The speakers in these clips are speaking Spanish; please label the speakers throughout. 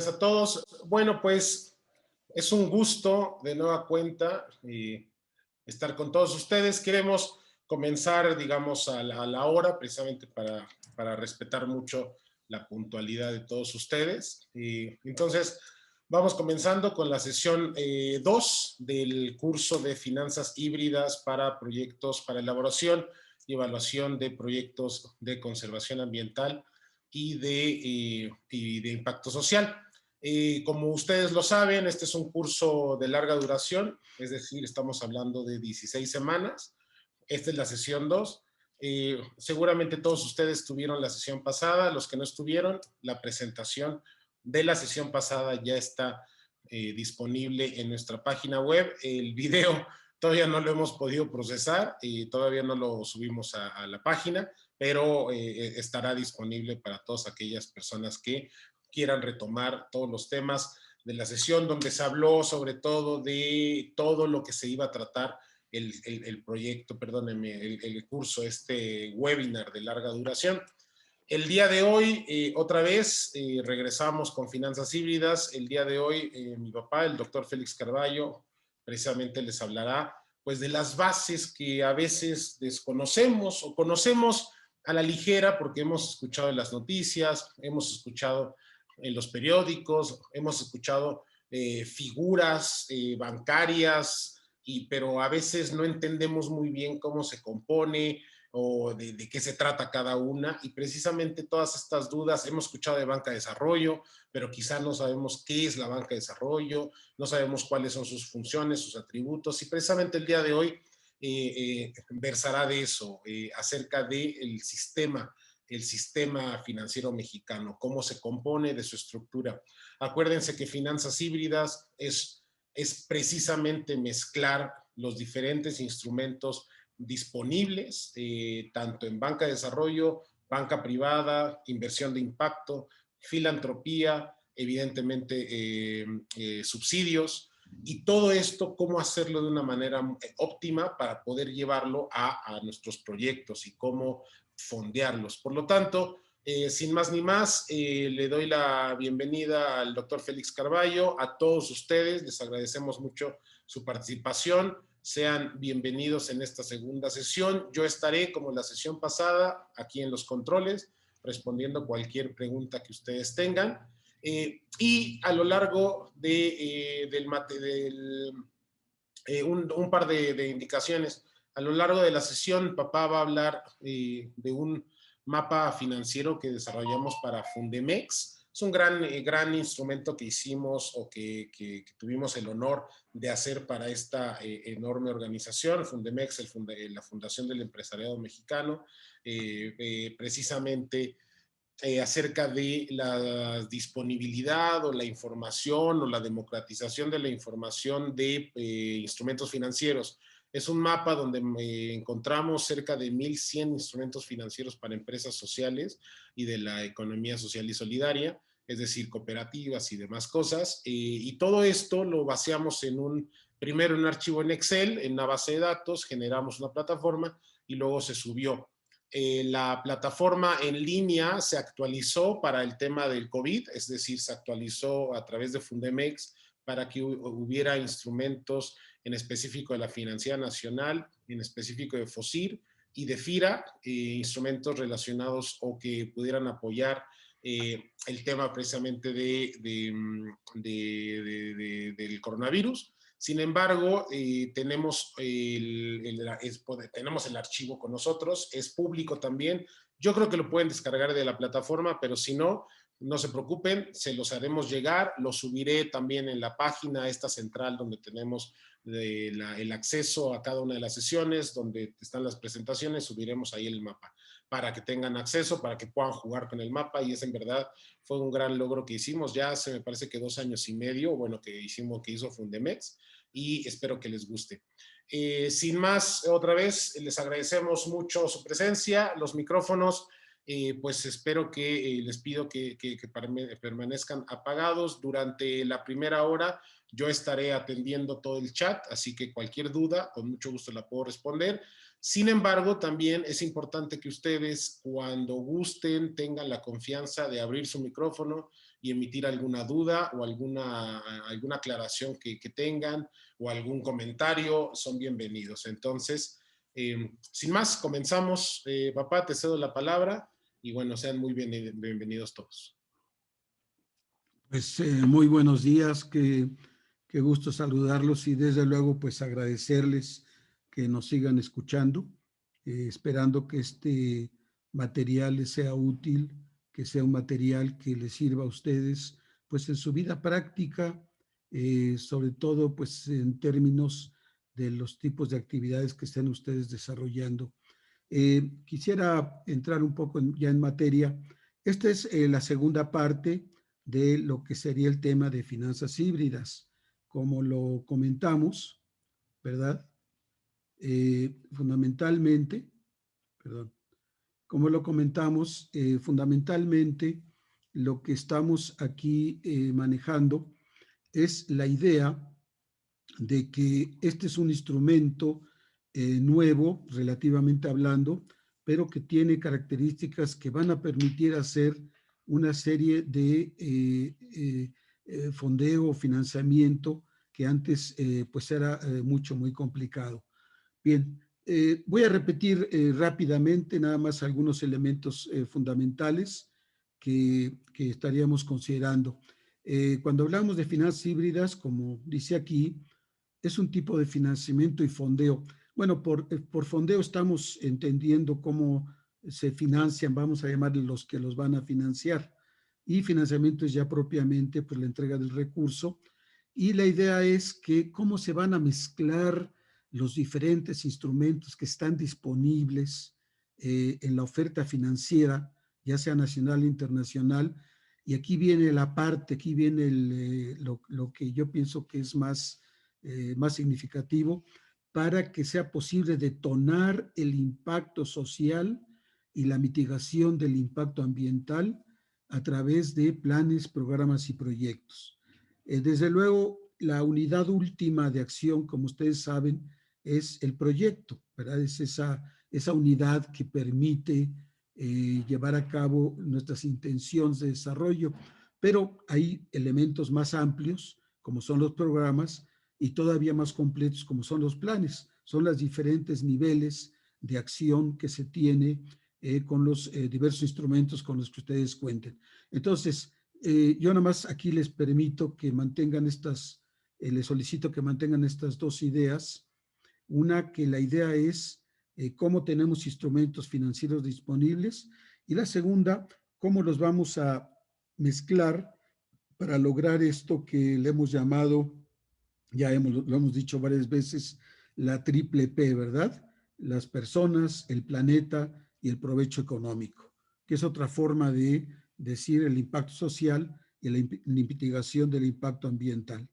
Speaker 1: días a todos. Bueno, pues es un gusto de nueva cuenta estar con todos ustedes. Queremos comenzar, digamos, a la hora, precisamente para respetar mucho la puntualidad de todos ustedes. Entonces, vamos comenzando con la sesión 2 del curso de finanzas híbridas para proyectos, para elaboración y evaluación de proyectos de conservación ambiental y de impacto social. Como ustedes lo saben, este es un curso de larga duración, es decir, estamos hablando de 16 semanas. Esta es la sesión 2. Seguramente todos ustedes tuvieron la sesión pasada, los que no estuvieron, la presentación de la sesión pasada ya está disponible en nuestra página web. El video todavía no lo hemos podido procesar y todavía no lo subimos a la página, pero estará disponible para todas aquellas personas que quieran retomar todos los temas de la sesión, donde se habló sobre todo de todo lo que se iba a tratar el proyecto, perdónenme, el curso, este webinar de larga duración. El día de hoy, otra vez, regresamos con finanzas híbridas. El día de hoy, mi papá, el doctor Félix Carballo, precisamente les hablará pues de las bases que a veces desconocemos o conocemos a la ligera porque hemos escuchado en las noticias, hemos escuchado en los periódicos, hemos escuchado figuras bancarias, pero a veces no entendemos muy bien cómo se compone o de qué se trata cada una, y precisamente todas estas dudas, hemos escuchado de banca de desarrollo, pero quizá no sabemos qué es la banca de desarrollo, no sabemos cuáles son sus funciones, sus atributos, y precisamente el día de hoy versará de eso, acerca del sistema, el sistema financiero mexicano, cómo se compone, de su estructura. Acuérdense que finanzas híbridas es precisamente mezclar los diferentes instrumentos disponibles, tanto en banca de desarrollo, banca privada, inversión de impacto, filantropía, evidentemente subsidios, y todo esto, cómo hacerlo de una manera óptima para poder llevarlo a nuestros proyectos y cómo fondearlos. Por lo tanto, sin más ni más, le doy la bienvenida al doctor Félix Carballo, a todos ustedes, les agradecemos mucho su participación. Sean bienvenidos en esta segunda sesión. Yo estaré, como la sesión pasada, aquí en los controles, respondiendo cualquier pregunta que ustedes tengan. Y a lo largo un par de indicaciones. A lo largo de la sesión, papá va a hablar de un mapa financiero que desarrollamos para Fundemex. Es un gran instrumento que hicimos o que tuvimos el honor de hacer para esta enorme organización, Fundemex, la Fundación del Empresariado Mexicano, precisamente acerca de la disponibilidad o la información o la democratización de la información de instrumentos financieros. Es un mapa donde encontramos cerca de 1,100 instrumentos financieros para empresas sociales y de la economía social y solidaria, es decir, cooperativas y demás cosas. Y todo esto lo vaciamos primero en un archivo en Excel, en una base de datos, generamos una plataforma y luego se subió. La plataforma en línea se actualizó para el tema del COVID, es decir, se actualizó a través de Fundemex para que hubiera instrumentos en específico de la Financiera Nacional, en específico de FOSIR y de FIRA, instrumentos relacionados o que pudieran apoyar el tema precisamente del coronavirus. Sin embargo, tenemos el archivo con nosotros, es público también. Yo creo que lo pueden descargar de la plataforma, pero si no, no se preocupen, se los haremos llegar. Lo subiré también en la página esta central donde tenemos el acceso a cada una de las sesiones, donde están las presentaciones, subiremos ahí el mapa para que tengan acceso, para que puedan jugar con el mapa, y es en verdad, fue un gran logro que hicimos ya hace, me parece que 2 años y medio, bueno, que hizo Fundemex, y espero que les guste. Sin más, otra vez, les agradecemos mucho su presencia, los micrófonos, pues espero que les pido que permanezcan apagados durante la primera hora. Yo estaré atendiendo todo el chat, así que cualquier duda, con mucho gusto la puedo responder. Sin embargo, también es importante que ustedes, cuando gusten, tengan la confianza de abrir su micrófono y emitir alguna duda o alguna aclaración que tengan o algún comentario, son bienvenidos. Entonces, sin más, comenzamos. Papá, te cedo la palabra y bueno, sean muy bienvenidos todos.
Speaker 2: Pues muy buenos días, qué gusto saludarlos y desde luego pues agradecerles que nos sigan escuchando, esperando que este material les sea útil, que sea un material que les sirva a ustedes pues en su vida práctica, sobre todo pues en términos de los tipos de actividades que estén ustedes desarrollando. Quisiera entrar un poco ya en materia. Esta es la segunda parte de lo que sería el tema de finanzas híbridas. Como lo comentamos, ¿verdad? Fundamentalmente, perdón, como lo comentamos, fundamentalmente lo que estamos aquí manejando es la idea de que este es un instrumento nuevo, relativamente hablando, pero que tiene características que van a permitir hacer una serie de fondeo o financiamiento que antes pues era muy complicado. Bien, voy a repetir rápidamente nada más algunos elementos fundamentales que estaríamos considerando. Cuando hablamos de finanzas híbridas, como dice aquí, es un tipo de financiamiento y fondeo. Bueno, por fondeo estamos entendiendo cómo se financian, vamos a llamarle los que los van a financiar. Y financiamiento es ya propiamente pues, la entrega del recurso. Y la idea es que cómo se van a mezclar los diferentes instrumentos que están disponibles en la oferta financiera, ya sea nacional o internacional. Y aquí viene la parte, aquí viene lo que yo pienso que es más significativo para que sea posible detonar el impacto social y la mitigación del impacto ambiental a través de planes, programas y proyectos. Desde luego, la unidad última de acción, como ustedes saben, es el proyecto, ¿verdad? Es esa unidad que permite llevar a cabo nuestras intenciones de desarrollo, pero hay elementos más amplios, como son los programas, y todavía más completos, como son los planes. Son los diferentes niveles de acción que se tiene con los diversos instrumentos con los que ustedes cuenten. Entonces, yo nada más aquí les permito que mantengan les solicito que mantengan estas dos ideas. Una, que la idea es cómo tenemos instrumentos financieros disponibles, y la segunda, cómo los vamos a mezclar para lograr esto que le hemos llamado, lo hemos dicho varias veces, la triple P, ¿verdad? Las personas, el planeta y el provecho económico, que es otra forma de decir el impacto social y la mitigación del impacto ambiental.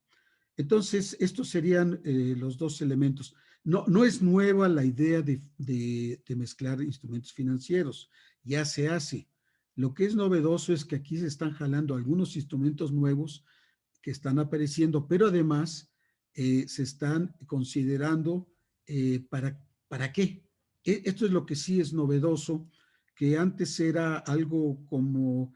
Speaker 2: Entonces, estos serían los dos elementos. No es nueva la idea de mezclar instrumentos financieros, ya se hace. Lo que es novedoso es que aquí se están jalando algunos instrumentos nuevos que están apareciendo, pero además se están considerando para qué. Esto es lo que sí es novedoso, que antes era algo como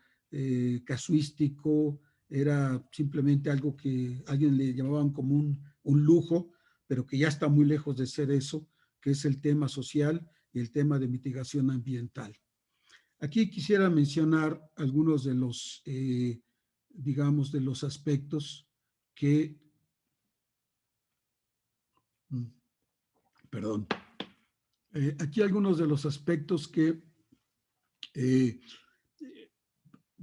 Speaker 2: casuístico, era simplemente algo que alguien le llamaban como un lujo, pero que ya está muy lejos de ser eso, que es el tema social y el tema de mitigación ambiental. Aquí quisiera mencionar algunos de los, digamos, de los aspectos que, perdón, aquí algunos de los aspectos que, eh,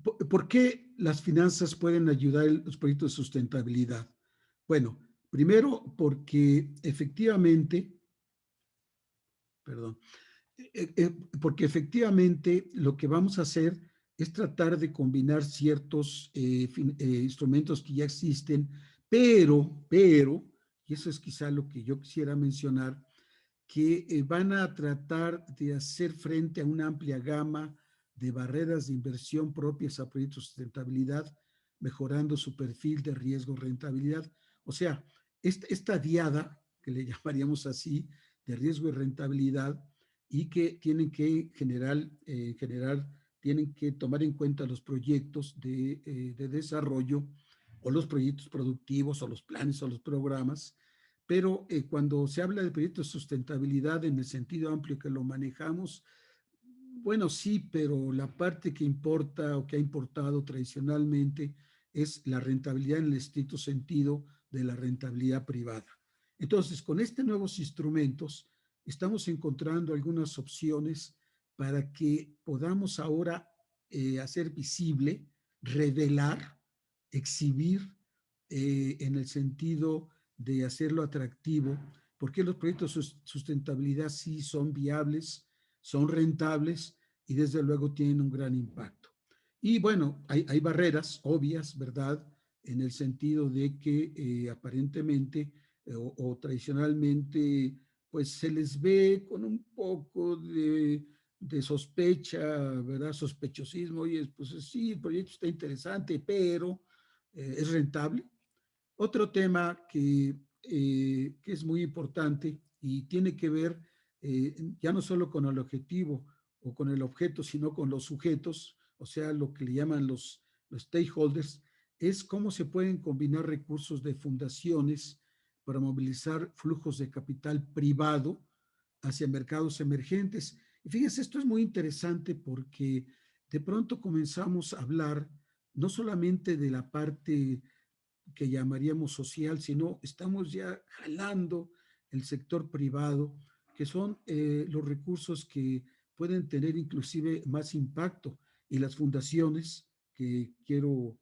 Speaker 2: ¿por qué las finanzas pueden ayudar en los proyectos de sustentabilidad? Bueno, primero porque efectivamente, perdón, porque efectivamente lo que vamos a hacer es tratar de combinar ciertos instrumentos que ya existen, y eso es quizá lo que yo quisiera mencionar, que van a tratar de hacer frente a una amplia gama de barreras de inversión propias a proyectos de sustentabilidad, mejorando su perfil de riesgo-rentabilidad. O sea, esta diada, que le llamaríamos así, de riesgo y rentabilidad, y que tienen que generar tienen que tomar en cuenta los proyectos de desarrollo o los proyectos productivos o los planes o los programas, pero cuando se habla de proyectos de sustentabilidad en el sentido amplio que lo manejamos, bueno, sí, pero la parte que importa o que ha importado tradicionalmente es la rentabilidad en el estricto sentido de la rentabilidad privada. Entonces, con estos nuevos instrumentos, estamos encontrando algunas opciones para que podamos ahora hacer visible, revelar, exhibir en el sentido de hacerlo atractivo, porque los proyectos de sustentabilidad sí son viables, son rentables y desde luego tienen un gran impacto. Y bueno, hay barreras obvias, ¿verdad? En el sentido de que aparentemente o tradicionalmente, pues se les ve con un poco de sospecha, ¿verdad? Sospechosismo, y pues sí, el proyecto está interesante, pero es rentable. Otro tema que es muy importante y tiene que ver ya no solo con el objetivo o con el objeto, sino con los sujetos, o sea, lo que le llaman los stakeholders, es cómo se pueden combinar recursos de fundaciones para movilizar flujos de capital privado hacia mercados emergentes. Y fíjense, esto es muy interesante porque de pronto comenzamos a hablar no solamente de la parte que llamaríamos social, sino estamos ya jalando el sector privado, que son los recursos que pueden tener inclusive más impacto. Y las fundaciones, que quiero,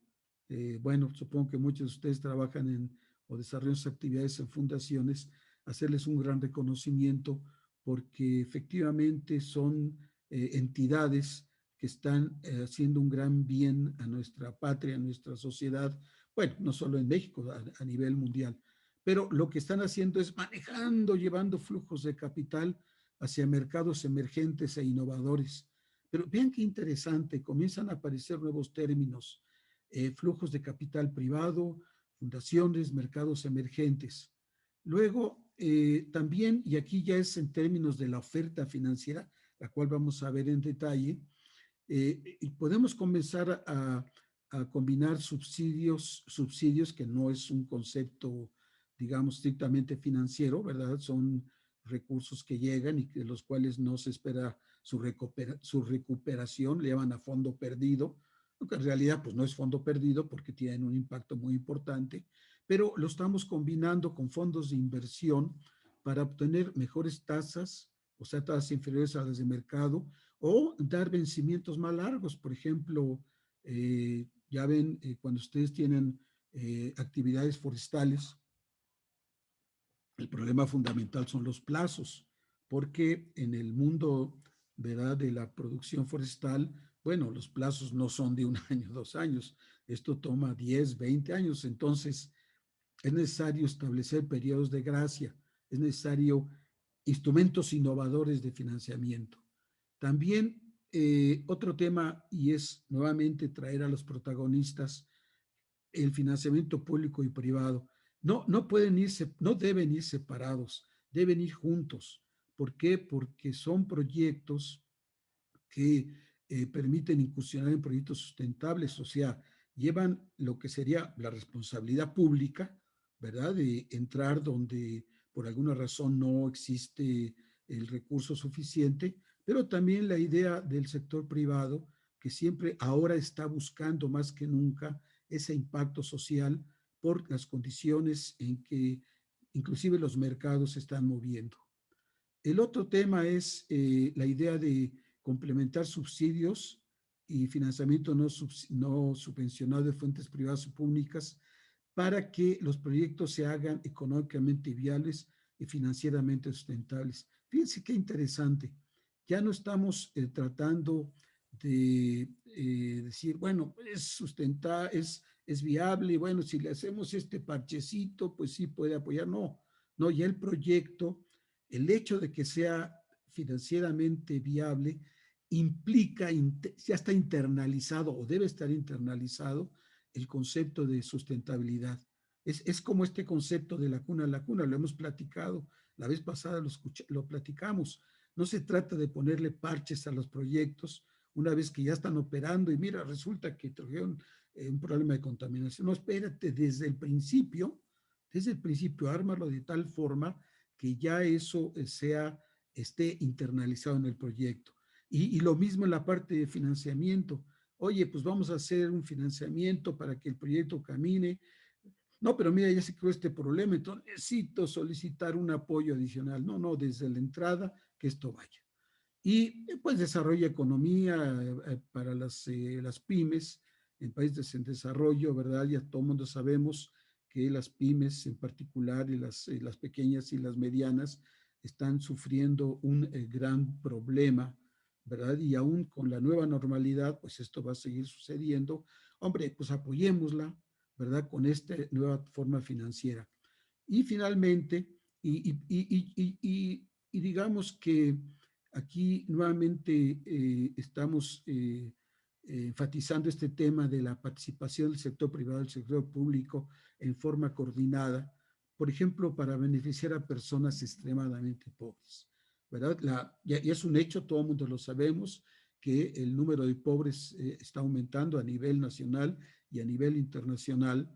Speaker 2: bueno, supongo que muchos de ustedes trabajan en o desarrollan sus actividades en fundaciones, hacerles un gran reconocimiento porque efectivamente son entidades que están haciendo un gran bien a nuestra patria, a nuestra sociedad, bueno, no solo en México, a nivel mundial, pero lo que están haciendo es manejando, llevando flujos de capital hacia mercados emergentes e innovadores. Pero vean qué interesante, comienzan a aparecer nuevos términos, flujos de capital privado, fundaciones, mercados emergentes. Luego, también, y aquí ya es en términos de la oferta financiera, la cual vamos a ver en detalle, y podemos comenzar a combinar subsidios que no es un concepto, digamos, estrictamente financiero, ¿verdad? Son recursos que llegan y de los cuales no se espera su recuperación, le llaman a fondo perdido, aunque en realidad pues no es fondo perdido porque tienen un impacto muy importante, pero lo estamos combinando con fondos de inversión para obtener mejores tasas, o sea, tasas inferiores a las de mercado, o dar vencimientos más largos. Por ejemplo, ya ven, cuando ustedes tienen actividades forestales, el problema fundamental son los plazos, porque en el mundo, ¿verdad?, de la producción forestal, bueno, los plazos no son de un año, 2 años, esto toma 10, 20 años, entonces es necesario establecer periodos de gracia, es necesario instrumentos innovadores de financiamiento. También otro tema, y es nuevamente traer a los protagonistas el financiamiento público y privado. No pueden irse, no deben ir separados, deben ir juntos. ¿Por qué? Porque son proyectos que permiten incursionar en proyectos sustentables, o sea, llevan lo que sería la responsabilidad pública, ¿verdad? De entrar donde por alguna razón no existe el recurso suficiente, pero también la idea del sector privado que siempre ahora está buscando más que nunca ese impacto social por las condiciones en que inclusive los mercados se están moviendo. El otro tema es la idea de complementar subsidios y financiamiento no subvencionado de fuentes privadas o públicas para que los proyectos se hagan económicamente viables y financieramente sustentables. Fíjense qué interesante. Ya no estamos tratando de decir, bueno, es viable, bueno, si le hacemos este parchecito, pues sí puede apoyar. No, no, ya el proyecto, el hecho de que sea financieramente viable, implica, ya está internalizado o debe estar internalizado el concepto de sustentabilidad. Es como este concepto de la cuna a la cuna, lo hemos platicado, la vez pasada lo platicamos. No se trata de ponerle parches a los proyectos una vez que ya están operando y mira, resulta que trajeron un problema de contaminación. No, espérate, desde el principio, ármalo de tal forma que ya eso esté internalizado en el proyecto. Y lo mismo en la parte de financiamiento. Oye, pues vamos a hacer un financiamiento para que el proyecto camine. No, pero mira, ya se creó este problema, entonces necesito solicitar un apoyo adicional. No, no, desde la entrada que esto vaya. Y pues desarrolla economía para las pymes en países en desarrollo, ¿verdad? Ya todo el mundo sabemos que las pymes en particular y las pequeñas y las medianas están sufriendo un gran problema, ¿verdad? Y aún con la nueva normalidad, pues esto va a seguir sucediendo. Hombre, pues apoyémosla, ¿verdad? Con esta nueva forma financiera. Y finalmente, y digamos que aquí nuevamente estamos enfatizando este tema de la participación del sector privado y del sector público en forma coordinada, por ejemplo, para beneficiar a personas extremadamente pobres, ¿verdad? Y es un hecho, todo el mundo lo sabemos, que el número de pobres está aumentando a nivel nacional y a nivel internacional.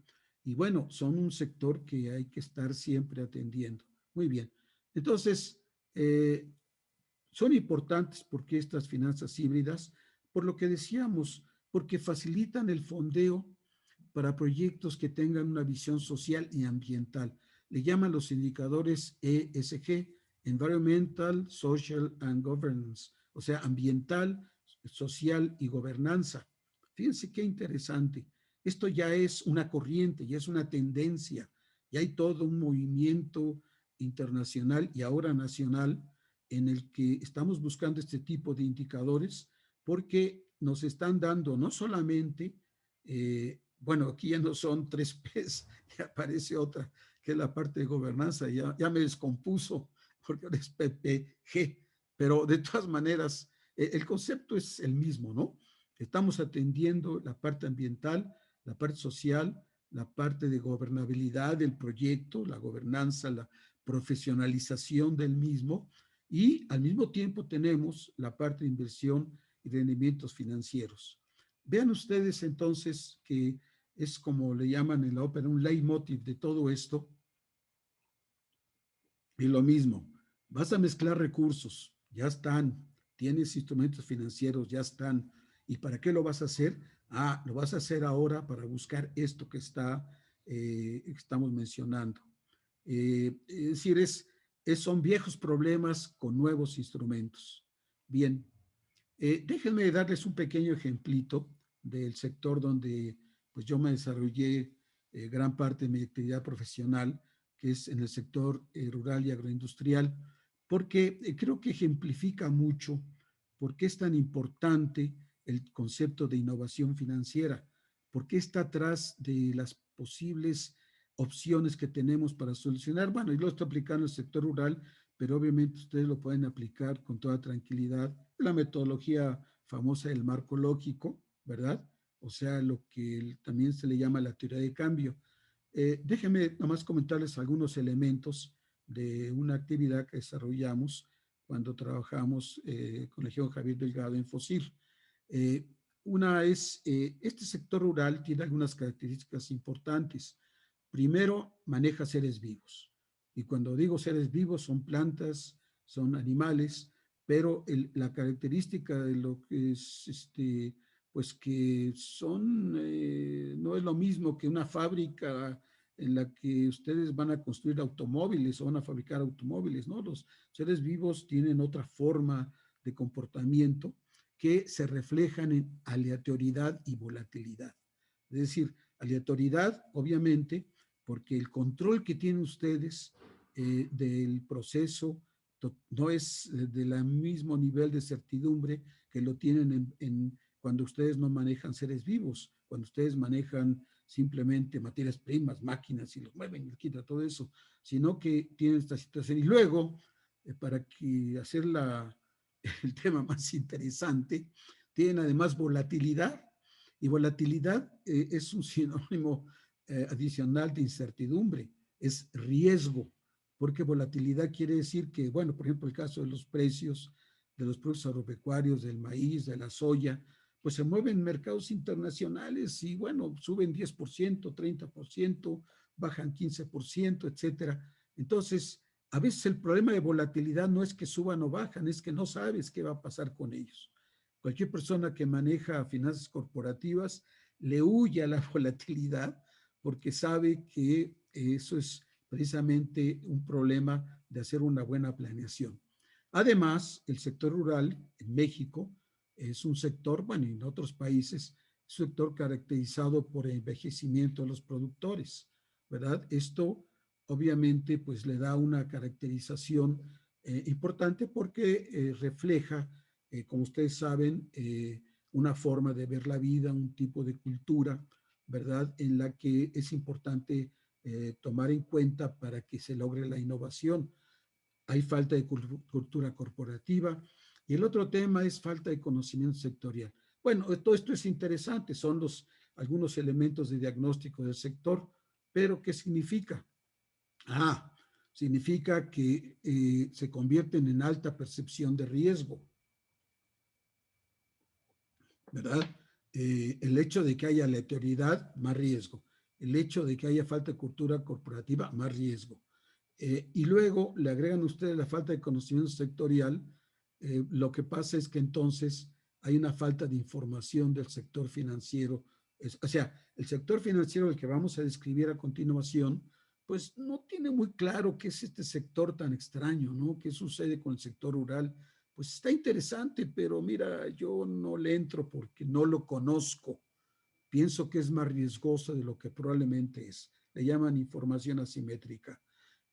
Speaker 2: Y bueno, son un sector que hay que estar siempre atendiendo. Muy bien. Entonces, son importantes porque estas finanzas híbridas, por lo que decíamos, porque facilitan el fondeo para proyectos que tengan una visión social y ambiental. Le llaman los indicadores ESG, Environmental, Social and Governance, o sea, ambiental, social y gobernanza. Fíjense qué interesante. Esto ya es una corriente, ya es una tendencia, ya hay todo un movimiento internacional y ahora nacional en el que estamos buscando este tipo de indicadores porque nos están dando no solamente bueno, aquí ya no son 3Ps, ya aparece otra, que es la parte de gobernanza, ya me descompuso, porque ahora es PPG, pero de todas maneras, el concepto es el mismo, ¿no? Estamos atendiendo la parte ambiental, la parte social, la parte de gobernabilidad del proyecto, la gobernanza, la profesionalización del mismo, y al mismo tiempo tenemos la parte de inversión y rendimientos financieros. Vean ustedes entonces que es como le llaman en la ópera, un leitmotiv de todo esto. Y lo mismo, vas a mezclar recursos, ya están, tienes instrumentos financieros, ya están. ¿Y para qué lo vas a hacer? Ah, lo vas a hacer ahora para buscar esto que estamos mencionando. Es decir, son viejos problemas con nuevos instrumentos. Bien, déjenme darles un pequeño ejemplito del sector donde pues yo me desarrollé gran parte de mi actividad profesional, que es en el sector rural y agroindustrial, porque creo que ejemplifica mucho por qué es tan importante el concepto de innovación financiera, por qué está atrás de las posibles opciones que tenemos para solucionar. Bueno, y lo estoy aplicando en el sector rural, pero obviamente ustedes lo pueden aplicar con toda tranquilidad. La metodología famosa del marco lógico, ¿verdad? O sea, lo que también se le llama la teoría de cambio. Déjenme nomás comentarles algunos elementos de una actividad que desarrollamos cuando trabajamos con la región Javier Delgado en FOSIR. Eh, una es, este sector rural tiene algunas características importantes. Primero, maneja seres vivos. Y cuando digo seres vivos, son plantas, son animales, pero la característica de lo que es, pues que son, no es lo mismo que una fábrica en la que ustedes van a construir automóviles o van a fabricar automóviles, ¿no? Los seres vivos tienen otra forma de comportamiento que se reflejan en aleatoriedad y volatilidad. Es decir, aleatoriedad, obviamente, porque el control que tienen ustedes del proceso no es del mismo nivel de certidumbre que lo tienen cuando ustedes no manejan seres vivos, cuando ustedes manejan simplemente materias primas, máquinas y los mueven y quitan todo eso, sino que tienen esta situación. Y luego, para que hacer el tema más interesante, tienen además volatilidad, y volatilidad es un sinónimo adicional de incertidumbre, es riesgo, porque volatilidad quiere decir que, bueno, por ejemplo, el caso de los precios de los productos agropecuarios, del maíz, de la soya, pues se mueven en mercados internacionales y bueno, suben 10%, 30%, bajan 15%, etcétera. Entonces, a veces el problema de volatilidad no es que suban o bajan, es que no sabes qué va a pasar con ellos. Cualquier persona que maneja finanzas corporativas le huye a la volatilidad porque sabe que eso es precisamente un problema de hacer una buena planeación. Además, el sector rural en México es un sector, bueno, y en otros países, es un sector caracterizado por el envejecimiento de los productores, ¿verdad? Esto obviamente pues le da una caracterización importante porque refleja, como ustedes saben, una forma de ver la vida, un tipo de cultura, ¿verdad? En la que es importante tomar en cuenta para que se logre la innovación. Hay falta de cultura corporativa y el otro tema es falta de conocimiento sectorial. Bueno, todo esto es interesante, son algunos elementos de diagnóstico del sector, pero ¿qué significa? Significa que se convierten en alta percepción de riesgo, ¿verdad? El hecho de que haya letalidad, más riesgo. El hecho de que haya falta de cultura corporativa, más riesgo. Y luego le agregan ustedes la falta de conocimiento sectorial. Lo que pasa es que entonces hay una falta de información del sector financiero. O sea, el sector financiero, el que vamos a describir a continuación, pues no tiene muy claro qué es este sector tan extraño, ¿no? ¿Qué sucede con el sector rural? Pues está interesante, pero mira, yo no le entro porque no lo conozco. Pienso que es más riesgoso de lo que probablemente es. Le llaman información asimétrica.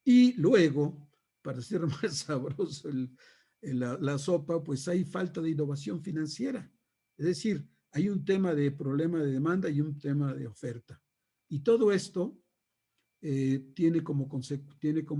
Speaker 2: Y luego, para hacer más sabroso la sopa, pues hay falta de innovación financiera. Es decir, hay un tema de problema de demanda y un tema de oferta. Y todo esto tiene como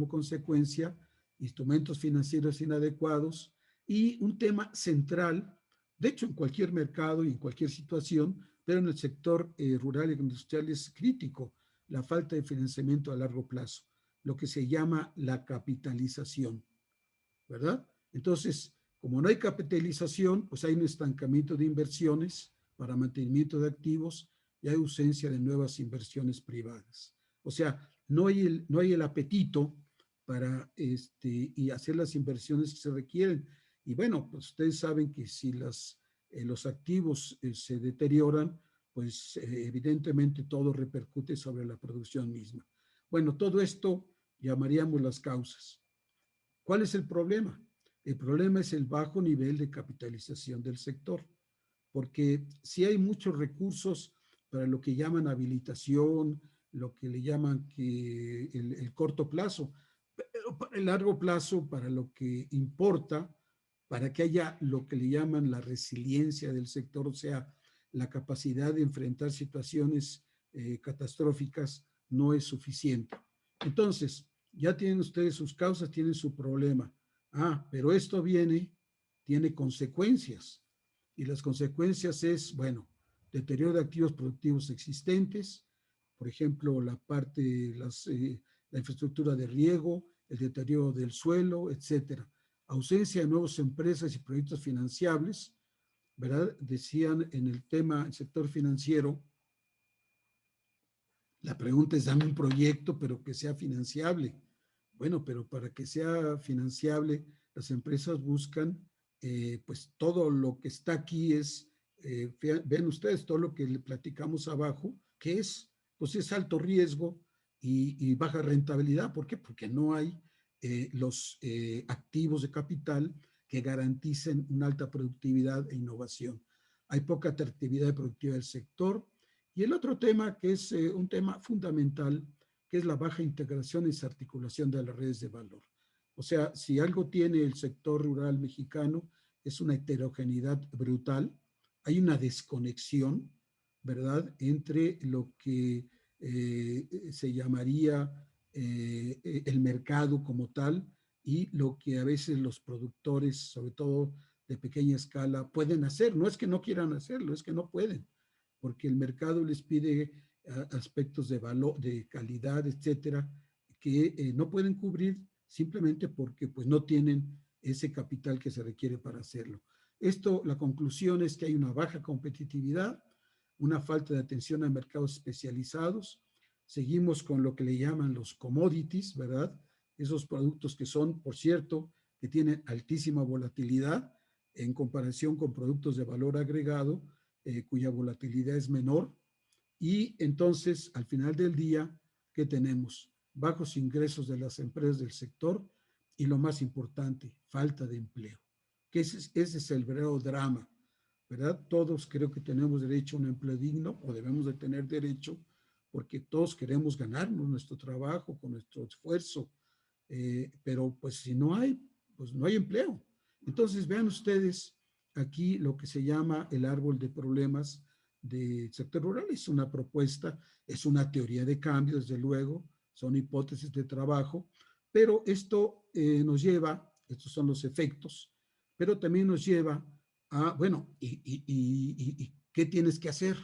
Speaker 2: consecuencia instrumentos financieros inadecuados y un tema central, de hecho en cualquier mercado y en cualquier situación, pero en el sector rural y industrial es crítico, la falta de financiamiento a largo plazo, lo que se llama la capitalización, ¿verdad? Entonces, como no hay capitalización, pues hay un estancamiento de inversiones para mantenimiento de activos y hay ausencia de nuevas inversiones privadas. O sea, no hay el apetito para y hacer las inversiones que se requieren. Y bueno, pues ustedes saben que si los activos se deterioran, pues evidentemente todo repercute sobre la producción misma. Bueno, todo esto llamaríamos las causas. ¿Cuál es el problema? El problema es el bajo nivel de capitalización del sector, porque si hay muchos recursos para lo que llaman habilitación, lo que le llaman que el corto plazo, pero para el largo plazo, para lo que importa, para que haya lo que le llaman la resiliencia del sector, o sea, la capacidad de enfrentar situaciones catastróficas, no es suficiente. Entonces, ya tienen ustedes sus causas, tienen su problema. Pero esto tiene consecuencias. Y las consecuencias es, bueno, deterioro de activos productivos existentes, por ejemplo, la parte, la infraestructura de riego, el deterioro del suelo, etcétera. Ausencia de nuevas empresas y proyectos financiables, ¿verdad? Decían en el tema, el sector financiero, la pregunta es, dame un proyecto, pero que sea financiable. Bueno, pero para que sea financiable, las empresas buscan, pues todo lo que está aquí es, ven ustedes todo lo que le platicamos abajo, que es, pues es alto riesgo y baja rentabilidad. ¿Por qué? Porque no hay los activos de capital que garanticen una alta productividad e innovación. Hay poca atractividad de productividad del sector. Y el otro tema, que es un tema fundamental, que es la baja integración y desarticulación de las redes de valor. O sea, si algo tiene el sector rural mexicano, es una heterogeneidad brutal, hay una desconexión, ¿verdad?, entre lo que se llamaría el mercado como tal y lo que a veces los productores, sobre todo de pequeña escala, pueden hacer. No es que no quieran hacerlo, es que no pueden, porque el mercado les pide aspectos de valor, de calidad, etcétera, que no pueden cubrir simplemente porque pues no tienen ese capital que se requiere para hacerlo. Esto, la conclusión es que hay una baja competitividad, una falta de atención a mercados especializados. Seguimos con lo que le llaman los commodities, ¿verdad? Esos productos que son, por cierto, que tienen altísima volatilidad en comparación con productos de valor agregado, cuya volatilidad es menor. Y entonces, al final del día, ¿qué tenemos? Bajos ingresos de las empresas del sector y lo más importante, falta de empleo. Que ese es el verdadero drama, ¿verdad? Todos creo que tenemos derecho a un empleo digno o debemos de tener derecho porque todos queremos ganarnos nuestro trabajo con nuestro esfuerzo, pero pues si no hay, pues no hay empleo. Entonces vean ustedes aquí lo que se llama el árbol de problemas del sector rural. Es una propuesta, es una teoría de cambio, desde luego, son hipótesis de trabajo, pero esto nos lleva, estos son los efectos, pero también nos lleva a, bueno, ¿y qué tienes que hacer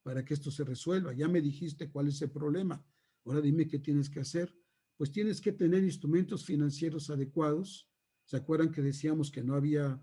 Speaker 2: para que esto se resuelva? Ya me dijiste cuál es el problema, ahora dime qué tienes que hacer. Pues tienes que tener instrumentos financieros adecuados. ¿Se acuerdan que decíamos que no había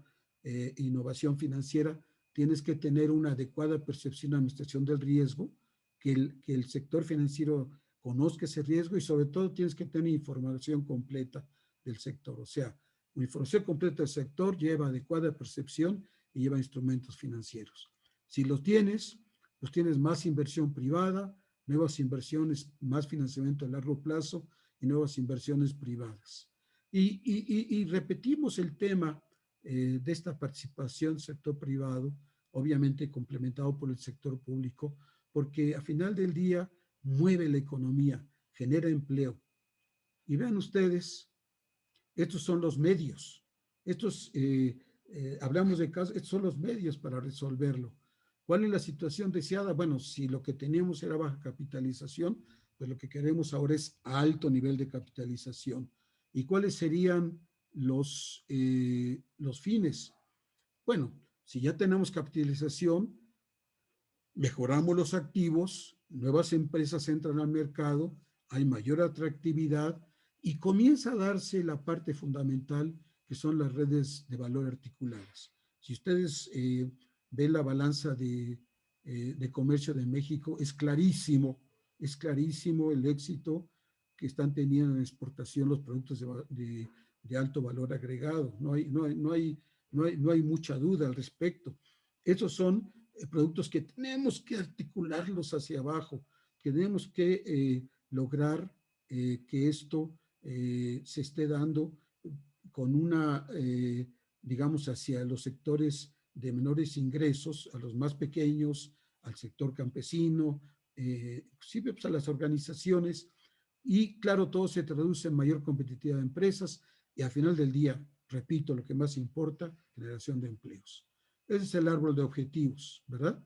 Speaker 2: innovación financiera? Tienes que tener una adecuada percepción de administración del riesgo, que el sector financiero conozca ese riesgo y sobre todo tienes que tener información completa del sector. O sea, una información completa del sector lleva adecuada percepción y lleva instrumentos financieros. Si los tienes, pues tienes más inversión privada, nuevas inversiones, más financiamiento a largo plazo y nuevas inversiones privadas. Y repetimos el tema de esta participación sector privado, obviamente complementado por el sector público, porque a final del día mueve la economía, genera empleo. Y vean ustedes, estos son los medios. Estos, hablamos de casos, estos son los medios para resolverlo. ¿Cuál es la situación deseada? Bueno, si lo que teníamos era baja capitalización, pues lo que queremos ahora es alto nivel de capitalización. ¿Y cuáles serían los fines? Bueno, si ya tenemos capitalización, mejoramos los activos, nuevas empresas entran al mercado, hay mayor atractividad y comienza a darse la parte fundamental que son las redes de valor articuladas. Si ustedes ven la balanza de comercio de México, es clarísimo el éxito que están teniendo en exportación los productos de alto valor agregado. No hay mucha duda al respecto. Esos son productos que tenemos que articularlos hacia abajo, que tenemos que lograr que esto se esté dando con una, digamos, hacia los sectores de menores ingresos, a los más pequeños, al sector campesino, inclusive pues, a las organizaciones, y claro, todo se traduce en mayor competitividad de empresas y al final del día, repito, lo que más importa, generación de empleos. Ese es el árbol de objetivos, ¿verdad?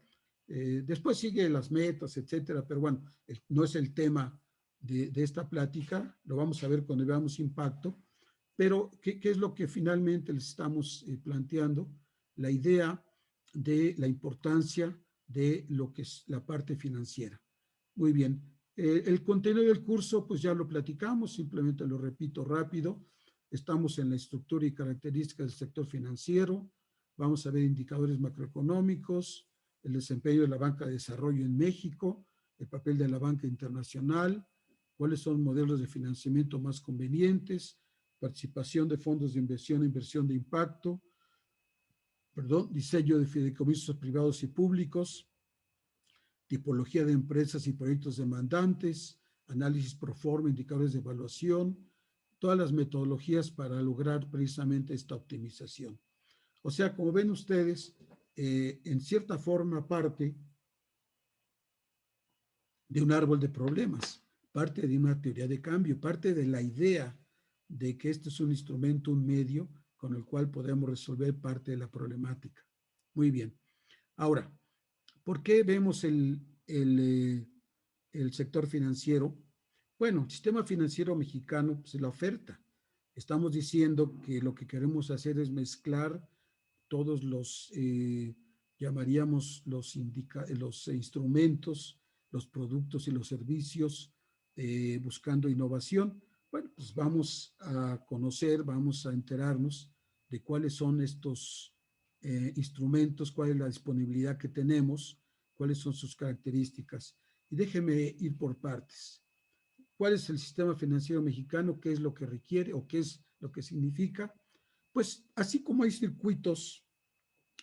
Speaker 2: Después sigue las metas, etcétera, pero bueno, no es el tema de esta plática, lo vamos a ver cuando veamos impacto, pero ¿qué es lo que finalmente les estamos planteando? La idea de la importancia de lo que es la parte financiera. Muy bien, el contenido del curso, pues ya lo platicamos, simplemente lo repito rápido. Estamos en la estructura y características del sector financiero. Vamos a ver indicadores macroeconómicos, el desempeño de la banca de desarrollo en México, el papel de la banca internacional, cuáles son modelos de financiamiento más convenientes, participación de fondos de inversión de impacto, diseño de fideicomisos privados y públicos, tipología de empresas y proyectos demandantes, análisis pro forma, indicadores de evaluación, todas las metodologías para lograr precisamente esta optimización. O sea, como ven ustedes, en cierta forma parte de un árbol de problemas, parte de una teoría de cambio, parte de la idea de que este es un instrumento, un medio con el cual podemos resolver parte de la problemática. Muy bien. Ahora, ¿por qué vemos el sector financiero? Bueno, el sistema financiero mexicano, pues la oferta. Estamos diciendo que lo que queremos hacer es mezclar todos los, llamaríamos los instrumentos, los productos y los servicios, buscando innovación. Bueno, pues vamos a conocer, vamos a enterarnos de cuáles son estos instrumentos, cuál es la disponibilidad que tenemos, cuáles son sus características. Y déjeme ir por partes. ¿Cuál es el sistema financiero mexicano? ¿Qué es lo que requiere o qué es lo que significa? Pues así como hay circuitos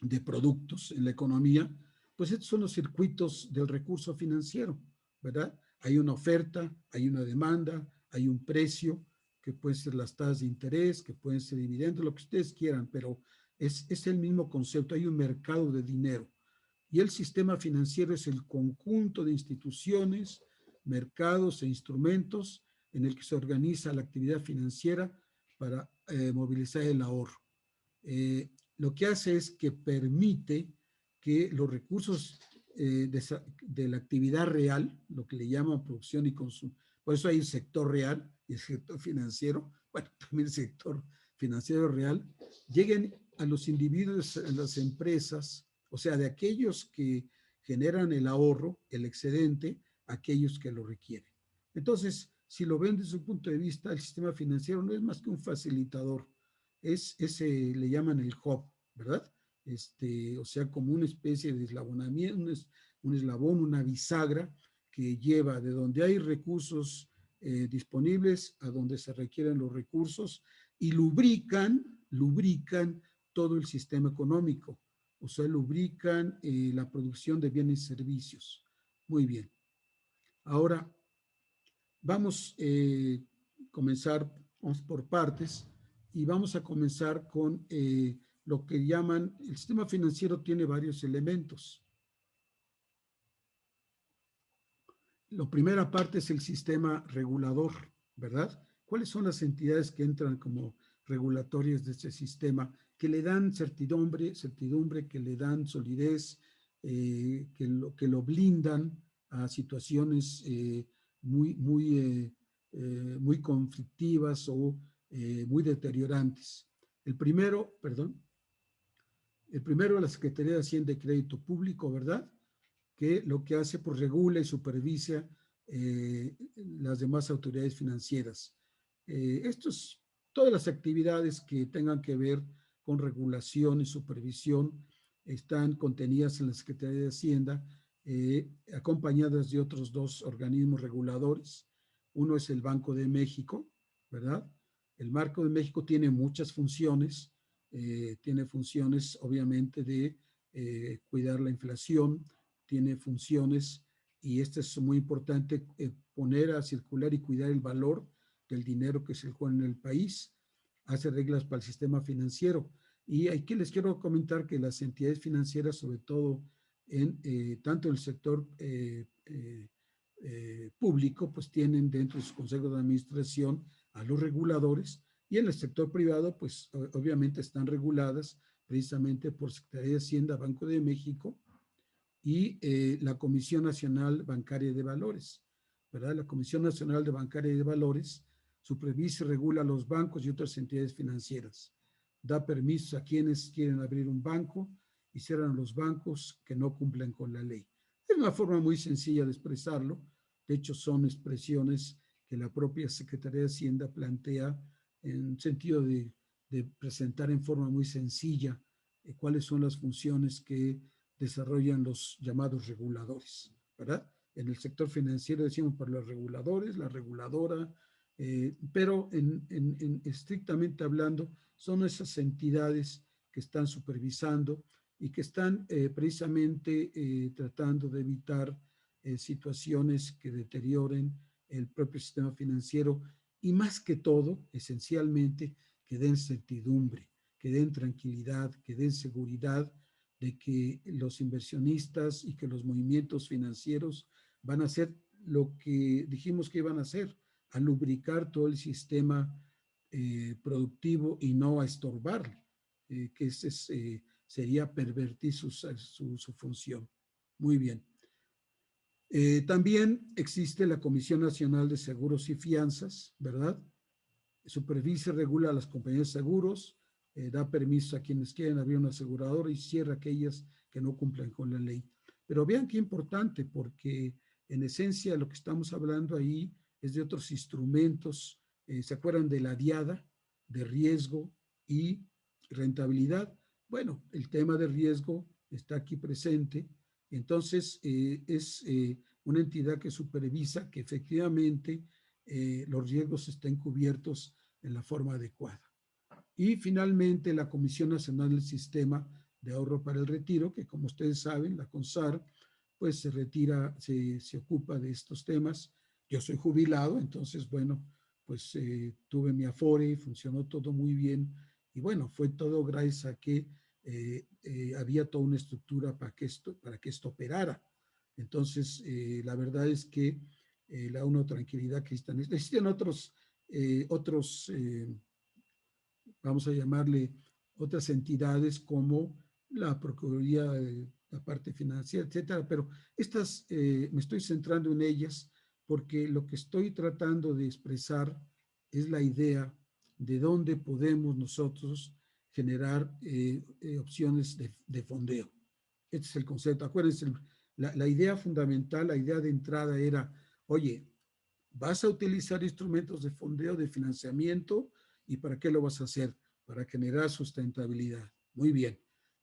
Speaker 2: de productos en la economía, pues estos son los circuitos del recurso financiero, ¿verdad? Hay una oferta, hay una demanda, hay un precio, que pueden ser las tasas de interés, que pueden ser dividendos, lo que ustedes quieran, pero es el mismo concepto, hay un mercado de dinero. Y el sistema financiero es el conjunto de instituciones, mercados e instrumentos en el que se organiza la actividad financiera para movilizar el ahorro. Lo que hace es que permite que los recursos de la actividad real, lo que le llaman producción y consumo, por eso hay el sector real y el sector financiero, bueno, también el sector financiero real, lleguen a los individuos, a las empresas, o sea, de aquellos que generan el ahorro, el excedente, a aquellos que lo requieren. Entonces, si lo ven desde su punto de vista, el sistema financiero no es más que un facilitador, es ese, le llaman el hub, ¿verdad? O sea, como una especie de eslabonamiento, un eslabón, una bisagra que lleva de donde hay recursos disponibles a donde se requieren los recursos y lubrican todo el sistema económico, o sea, lubrican la producción de bienes y servicios. Muy bien. Ahora, vamos a comenzar, vamos por partes, y vamos a comenzar con lo que llaman, el sistema financiero tiene varios elementos. La primera parte es el sistema regulador, ¿verdad? ¿Cuáles son las entidades que entran como regulatorias de este sistema, que le dan certidumbre, que le dan solidez, que lo blindan a situaciones muy conflictivas o muy deteriorantes? El primero es la Secretaría de Hacienda y Crédito Público, ¿verdad? Que lo que hace, pues regula y supervisa las demás autoridades financieras. Todas las actividades que tengan que ver con regulación y supervisión están contenidas en la Secretaría de Hacienda, acompañadas de otros dos organismos reguladores. Uno es el Banco de México, ¿verdad? El Banco de México tiene muchas funciones, tiene funciones obviamente de cuidar la inflación, tiene funciones, y esto es muy importante, poner a circular y cuidar el valor del dinero que circula en el país, hace reglas para el sistema financiero. Y aquí les quiero comentar que las entidades financieras, sobre todo tanto en el sector público, pues tienen dentro de su consejo de administración a los reguladores, y en el sector privado, pues obviamente están reguladas precisamente por Secretaría de Hacienda, Banco de México y la Comisión Nacional Bancaria de Valores, ¿verdad? La Comisión Nacional de Bancaria de Valores supervisa y regula los bancos y otras entidades financieras, da permisos a quienes quieren abrir un banco y cierran los bancos que no cumplen con la ley. Es una forma muy sencilla de expresarlo. De hecho, son expresiones que la propia Secretaría de Hacienda plantea en sentido de presentar en forma muy sencilla cuáles son las funciones que desarrollan los llamados reguladores, ¿verdad? En el sector financiero decimos para los reguladores, la reguladora, pero estrictamente hablando son esas entidades que están supervisando y que están precisamente tratando de evitar situaciones que deterioren el propio sistema financiero y, más que todo, esencialmente, que den certidumbre, que den tranquilidad, que den seguridad de que los inversionistas y que los movimientos financieros van a hacer lo que dijimos que iban a hacer, a lubricar todo el sistema productivo y no a estorbarlo, que sería pervertir su función. Muy bien. También existe la Comisión Nacional de Seguros y Fianzas, ¿verdad? Supervisa y regula a las compañías de seguros, da permiso a quienes quieren abrir una aseguradora y cierra aquellas que no cumplan con la ley. Pero vean qué importante, porque en esencia lo que estamos hablando ahí es de otros instrumentos. ¿Se acuerdan de la diada de riesgo y rentabilidad. Bueno, el tema de riesgo está aquí presente. Entonces, es una entidad que supervisa que efectivamente los riesgos estén cubiertos en la forma adecuada. Y finalmente, la Comisión Nacional del Sistema de Ahorro para el Retiro, que como ustedes saben, la CONSAR, pues se retira, se ocupa de estos temas. Yo soy jubilado, entonces, bueno, pues tuve mi Afore, funcionó todo muy bien. Y bueno, fue todo gracias a que había toda una estructura para que esto operara. Entonces, la verdad es que da una tranquilidad que existen otros vamos a llamarle otras entidades como la Procuraduría, la parte financiera, etcétera, pero estas me estoy centrando en ellas porque lo que estoy tratando de expresar es la idea de dónde podemos nosotros generar opciones de fondeo. Este es el concepto. Acuérdense, la idea fundamental, la idea de entrada era, oye, vas a utilizar instrumentos de fondeo, de financiamiento, ¿y para qué lo vas a hacer? Para generar sustentabilidad. Muy bien.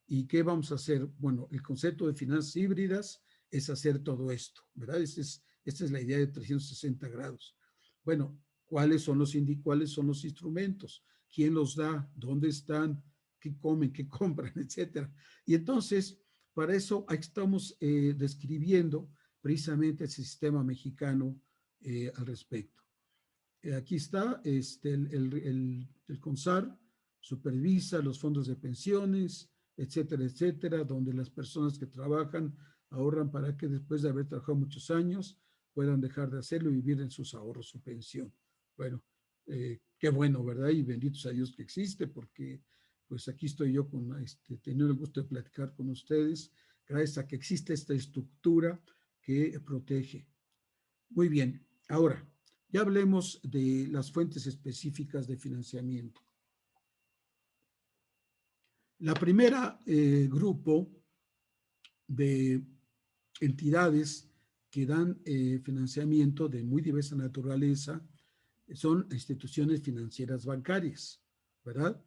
Speaker 2: ¿Y qué vamos a hacer? Bueno, el concepto de finanzas híbridas es hacer todo esto, ¿verdad? Esta es la idea de 360 grados. Bueno, ¿cuáles son los instrumentos? ¿Quién los da? ¿Dónde están? ¿Qué comen? ¿Qué compran? Etcétera. Y entonces, para eso estamos describiendo precisamente el sistema mexicano al respecto. Aquí está el CONSAR, supervisa los fondos de pensiones, etcétera, etcétera, donde las personas que trabajan ahorran para que después de haber trabajado muchos años puedan dejar de hacerlo y vivir en sus ahorros, su pensión. Bueno, qué bueno, ¿verdad? Y benditos a Dios que existe, porque pues aquí estoy yo teniendo el gusto de platicar con ustedes, gracias a que existe esta estructura que protege. Muy bien, ahora ya hablemos de las fuentes específicas de financiamiento. La primera grupo de entidades que dan financiamiento de muy diversa naturaleza son instituciones financieras bancarias, ¿verdad?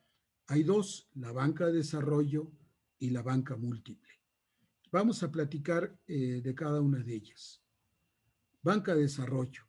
Speaker 2: Hay dos, la banca de desarrollo y la banca múltiple. Vamos a platicar de cada una de ellas. Banca de desarrollo.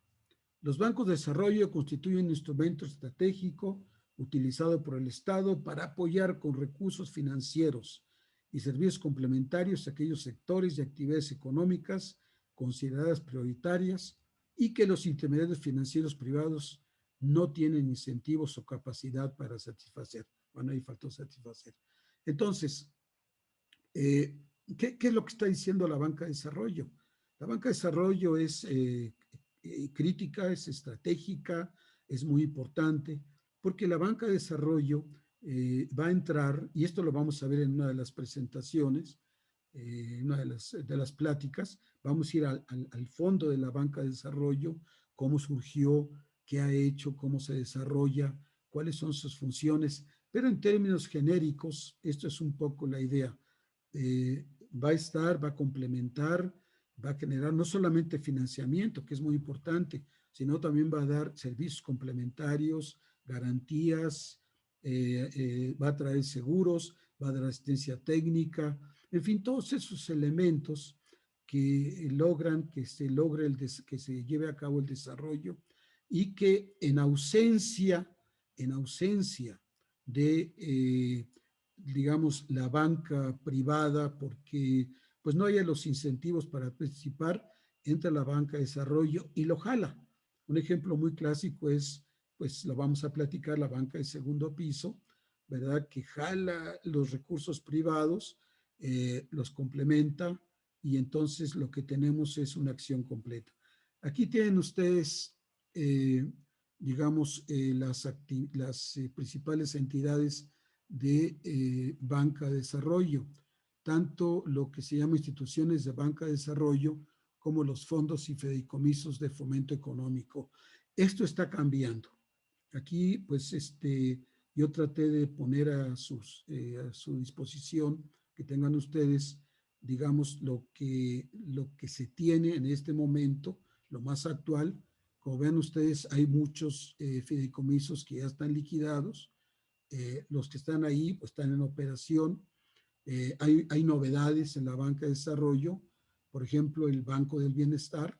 Speaker 2: Los bancos de desarrollo constituyen un instrumento estratégico utilizado por el Estado para apoyar con recursos financieros y servicios complementarios a aquellos sectores y actividades económicas consideradas prioritarias y que los intermediarios financieros privados no tienen incentivos o capacidad para satisfacer. Bueno, ahí faltó satisfacer. Entonces, ¿qué es lo que está diciendo la banca de desarrollo? La banca de desarrollo es crítica, es estratégica, es muy importante, porque la banca de desarrollo va a entrar, y esto lo vamos a ver en una de las presentaciones, en una de las pláticas, vamos a ir al fondo de la banca de desarrollo, cómo surgió, qué ha hecho, cómo se desarrolla, cuáles son sus funciones, pero en términos genéricos, esto es un poco la idea. Va a complementar, va a generar no solamente financiamiento, que es muy importante, sino también va a dar servicios complementarios, garantías, va a traer seguros, va a dar asistencia técnica, en fin, todos esos elementos que logran que se logre que se lleve a cabo el desarrollo y que en ausencia de digamos, la banca privada, porque pues no haya los incentivos para participar, entra la banca de desarrollo y lo jala. Un ejemplo muy clásico es, pues lo vamos a platicar, la banca de segundo piso, ¿verdad? Que jala los recursos privados, los complementa y entonces lo que tenemos es una acción completa. Aquí tienen ustedes, digamos, las principales entidades de banca de desarrollo, tanto lo que se llama instituciones de banca de desarrollo como los fondos y fideicomisos de fomento económico. Esto está cambiando. Aquí, pues, yo traté de poner a su disposición que tengan ustedes, digamos, lo que se tiene en este momento, lo más actual. Como ven ustedes, hay muchos fideicomisos que ya están liquidados, los que están ahí pues están en operación. Hay novedades en la banca de desarrollo, por ejemplo, el Banco del Bienestar,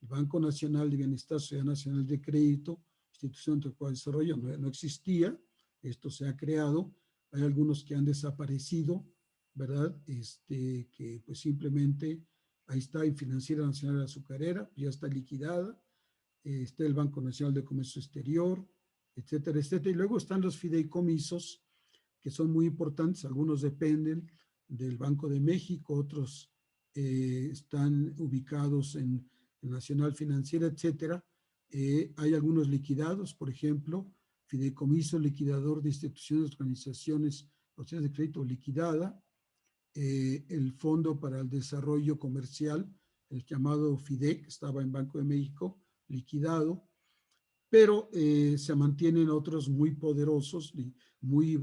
Speaker 2: el Banco Nacional de Bienestar, Sociedad Nacional de Crédito, Institución de Desarrollo, no existía, esto se ha creado, hay algunos que han desaparecido, ¿verdad? Que pues simplemente ahí está en Financiera Nacional Azucarera, ya está liquidada, está el Banco Nacional de Comercio Exterior, etcétera, etcétera. Y luego están los fideicomisos, que son muy importantes, algunos dependen del Banco de México, otros están ubicados en Nacional Financiera, etcétera. Hay algunos liquidados, por ejemplo, fideicomiso liquidador de instituciones, organizaciones, sociedades de crédito liquidada, el Fondo para el Desarrollo Comercial, el llamado FIDEC, estaba en Banco de México, liquidado, pero se mantienen otros muy poderosos, muy,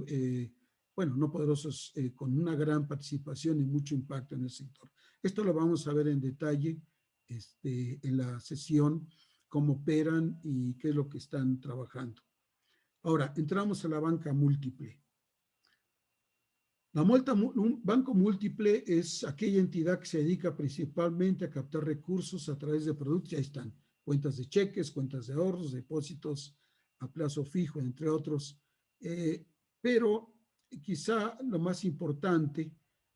Speaker 2: bueno, no poderosos, con una gran participación y mucho impacto en el sector. Esto lo vamos a ver en detalle en la sesión, cómo operan y qué es lo que están trabajando. Ahora, entramos a la banca múltiple. Un banco múltiple es aquella entidad que se dedica principalmente a captar recursos a través de productos, ya están, cuentas de cheques, cuentas de ahorros, depósitos a plazo fijo, entre otros. Pero quizá lo más importante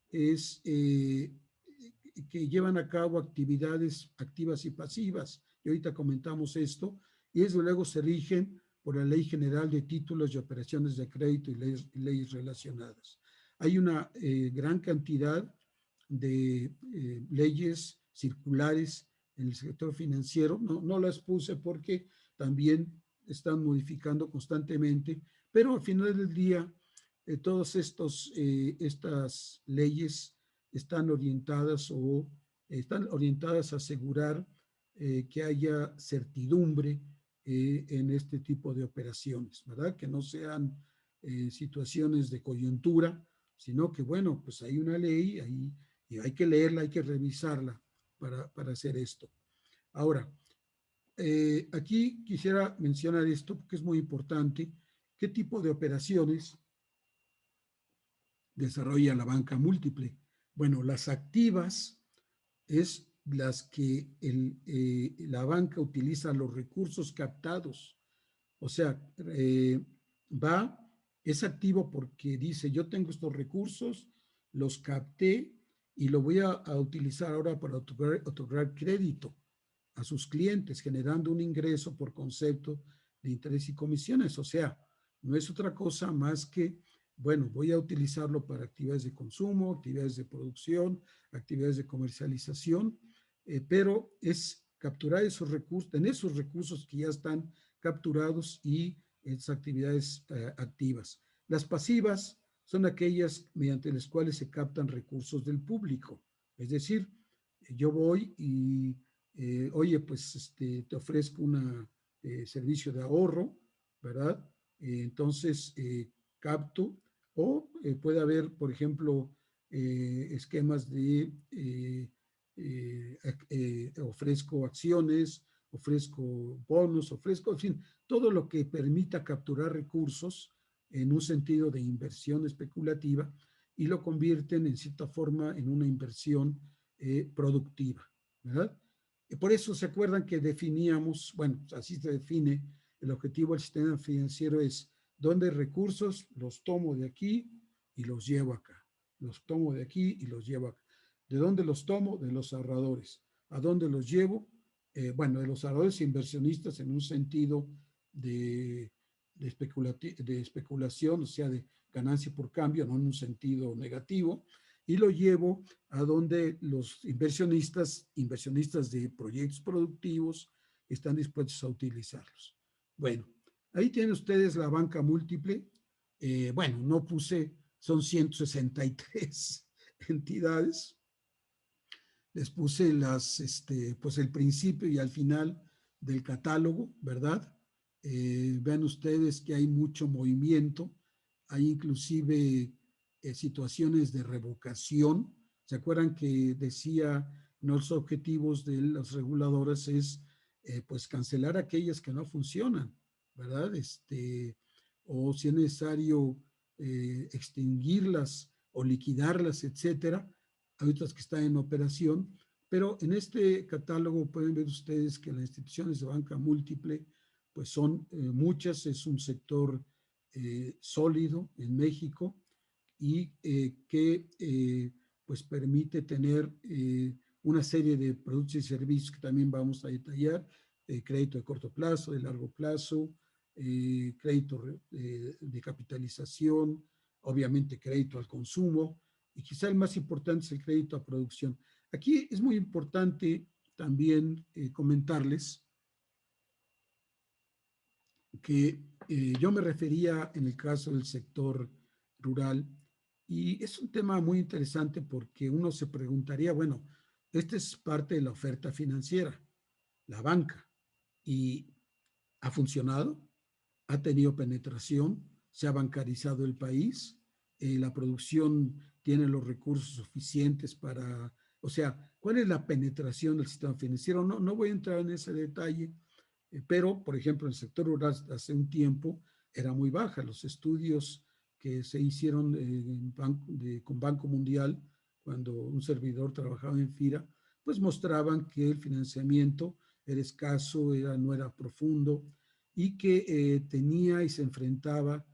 Speaker 2: es que llevan a cabo actividades activas y pasivas, y ahorita comentamos esto, y desde luego se rigen por la Ley General de Títulos y Operaciones de Crédito y leyes relacionadas. Hay una gran cantidad de leyes circulares en el sector financiero. No las puse porque también están modificando constantemente, pero al final del día todas estas leyes están orientadas a asegurar que haya certidumbre en este tipo de operaciones, ¿verdad? Que no sean situaciones de coyuntura, sino que, bueno, pues hay una ley ahí y hay que leerla, hay que revisarla para hacer esto. Ahora, aquí quisiera mencionar esto porque es muy importante. ¿Qué tipo de operaciones desarrolla la banca múltiple? Bueno, las activas es las que la banca utiliza los recursos captados. O sea, es activo porque dice, yo tengo estos recursos, los capté y lo voy a utilizar ahora para otorgar crédito a sus clientes, generando un ingreso por concepto de interés y comisiones. O sea, no es otra cosa más que, bueno, voy a utilizarlo para actividades de consumo, actividades de producción, actividades de comercialización, pero es capturar esos recursos, tener esos recursos que ya están capturados y esas actividades activas. Las pasivas son aquellas mediante las cuales se captan recursos del público. Es decir, yo voy y, oye, pues te ofrezco un servicio de ahorro, ¿verdad? Entonces, capto, o puede haber, por ejemplo, esquemas de ofrezco acciones, ofrezco bonos, ofrezco, en fin, todo lo que permita capturar recursos en un sentido de inversión especulativa y lo convierten en cierta forma en una inversión productiva, ¿verdad? Y por eso se acuerdan que definíamos, bueno, así se define el objetivo del sistema financiero es donde recursos los tomo de aquí y los llevo acá, los tomo de aquí y los llevo acá. ¿De dónde los tomo? De los ahorradores. ¿A dónde los llevo? Bueno, de los ahorradores inversionistas en un sentido de especulación, o sea, de ganancia por cambio, no en un sentido negativo, y lo llevo a donde los inversionistas de proyectos productivos están dispuestos a utilizarlos. Bueno, ahí tienen ustedes la banca múltiple. Bueno, no puse, son 163 entidades. Les puse pues el principio y al final del catálogo, ¿verdad? Vean ustedes que hay mucho movimiento, hay inclusive situaciones de revocación. ¿Se acuerdan que decía, no los objetivos de los reguladores es pues cancelar aquellas que no funcionan, ¿verdad? o si es necesario extinguirlas o liquidarlas, etcétera. Hay otras que están en operación, pero en este catálogo pueden ver ustedes que las instituciones de banca múltiple pues son muchas, es un sector sólido en México y que pues permite tener una serie de productos y servicios que también vamos a detallar, crédito de corto plazo, de largo plazo, crédito de capitalización, obviamente crédito al consumo, y quizá el más importante es el crédito a producción. Aquí es muy importante también comentarles que yo me refería en el caso del sector rural, y es un tema muy interesante porque uno se preguntaría, bueno, esta es parte de la oferta financiera, la banca, y ha funcionado, ha tenido penetración, se ha bancarizado el país, la producción tiene los recursos suficientes para, o sea, ¿cuál es la penetración del sistema financiero? No, no voy a entrar en ese detalle, pero, por ejemplo, en el sector rural hace un tiempo era muy baja. Los estudios que se hicieron con Banco Mundial, cuando un servidor trabajaba en FIRA, pues mostraban que el financiamiento era escaso, no era profundo y que tenía y se enfrentaba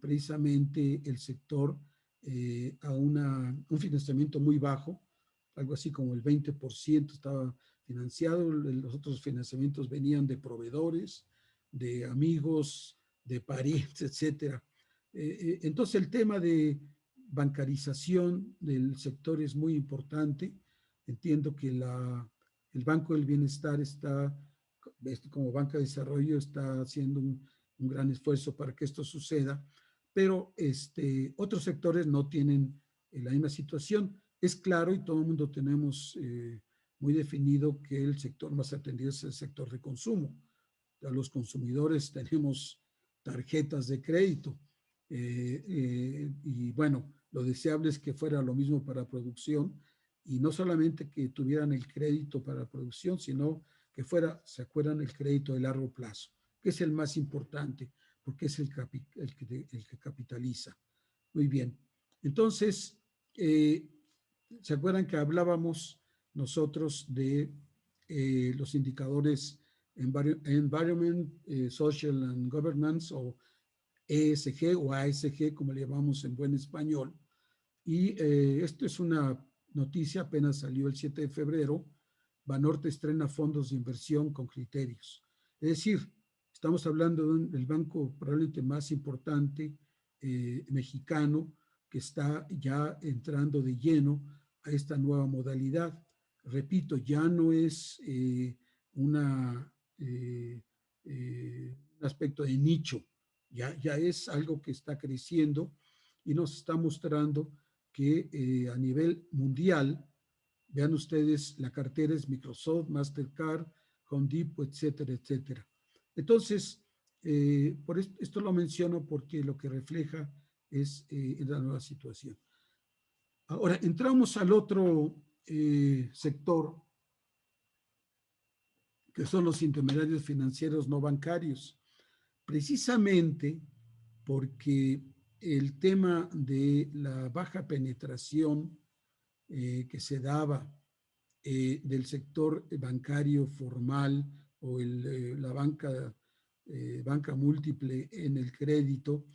Speaker 2: precisamente el sector a un financiamiento muy bajo, algo así como el 20% estaba financiado, los otros financiamientos venían de proveedores, de amigos, de parientes, etcétera. Entonces el tema de bancarización del sector es muy importante. Entiendo que el Banco del Bienestar está, como banca de desarrollo, está haciendo un gran esfuerzo para que esto suceda, pero otros sectores no tienen la misma situación. Es claro y todo el mundo tenemos muy definido que el sector más atendido es el sector de consumo. Ya los consumidores tenemos tarjetas de crédito y bueno, lo deseable es que fuera lo mismo para producción y no solamente que tuvieran el crédito para producción, sino que fuera, se acuerdan, el crédito de largo plazo, que es el más importante porque es el que capitaliza. Muy bien. Entonces, ¿se acuerdan que hablábamos nosotros de los indicadores Environment, Social and Governance, o ESG o ASG, como le llamamos en buen español? Y esto es una noticia, apenas salió el 7 de febrero. Banorte estrena fondos de inversión con criterios. Es decir, estamos hablando del banco probablemente más importante mexicano, que está ya entrando de lleno a esta nueva modalidad. Repito, ya no es un aspecto de nicho, ya es algo que está creciendo y nos está mostrando que a nivel mundial, vean ustedes, la cartera es Microsoft, Mastercard, Home Depot, etcétera, etcétera. Entonces, por esto lo menciono porque lo que refleja es la nueva situación. Ahora, entramos al otro sector, que son los intermediarios financieros no bancarios, precisamente porque el tema de la baja penetración que se daba del sector bancario formal o la banca múltiple en el crédito,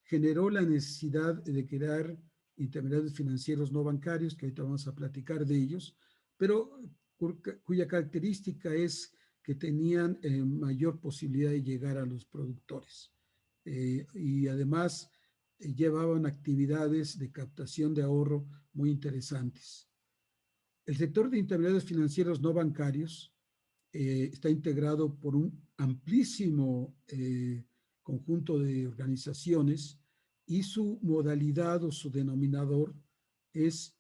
Speaker 2: generó la necesidad de crear intermediarios financieros no bancarios, que ahorita vamos a platicar de ellos, pero cuya característica es que tenían mayor posibilidad de llegar a los productores. Y además llevaban actividades de captación de ahorro muy interesantes. El sector de intermediarios financieros no bancarios está integrado por un amplísimo conjunto de organizaciones y su modalidad o su denominador es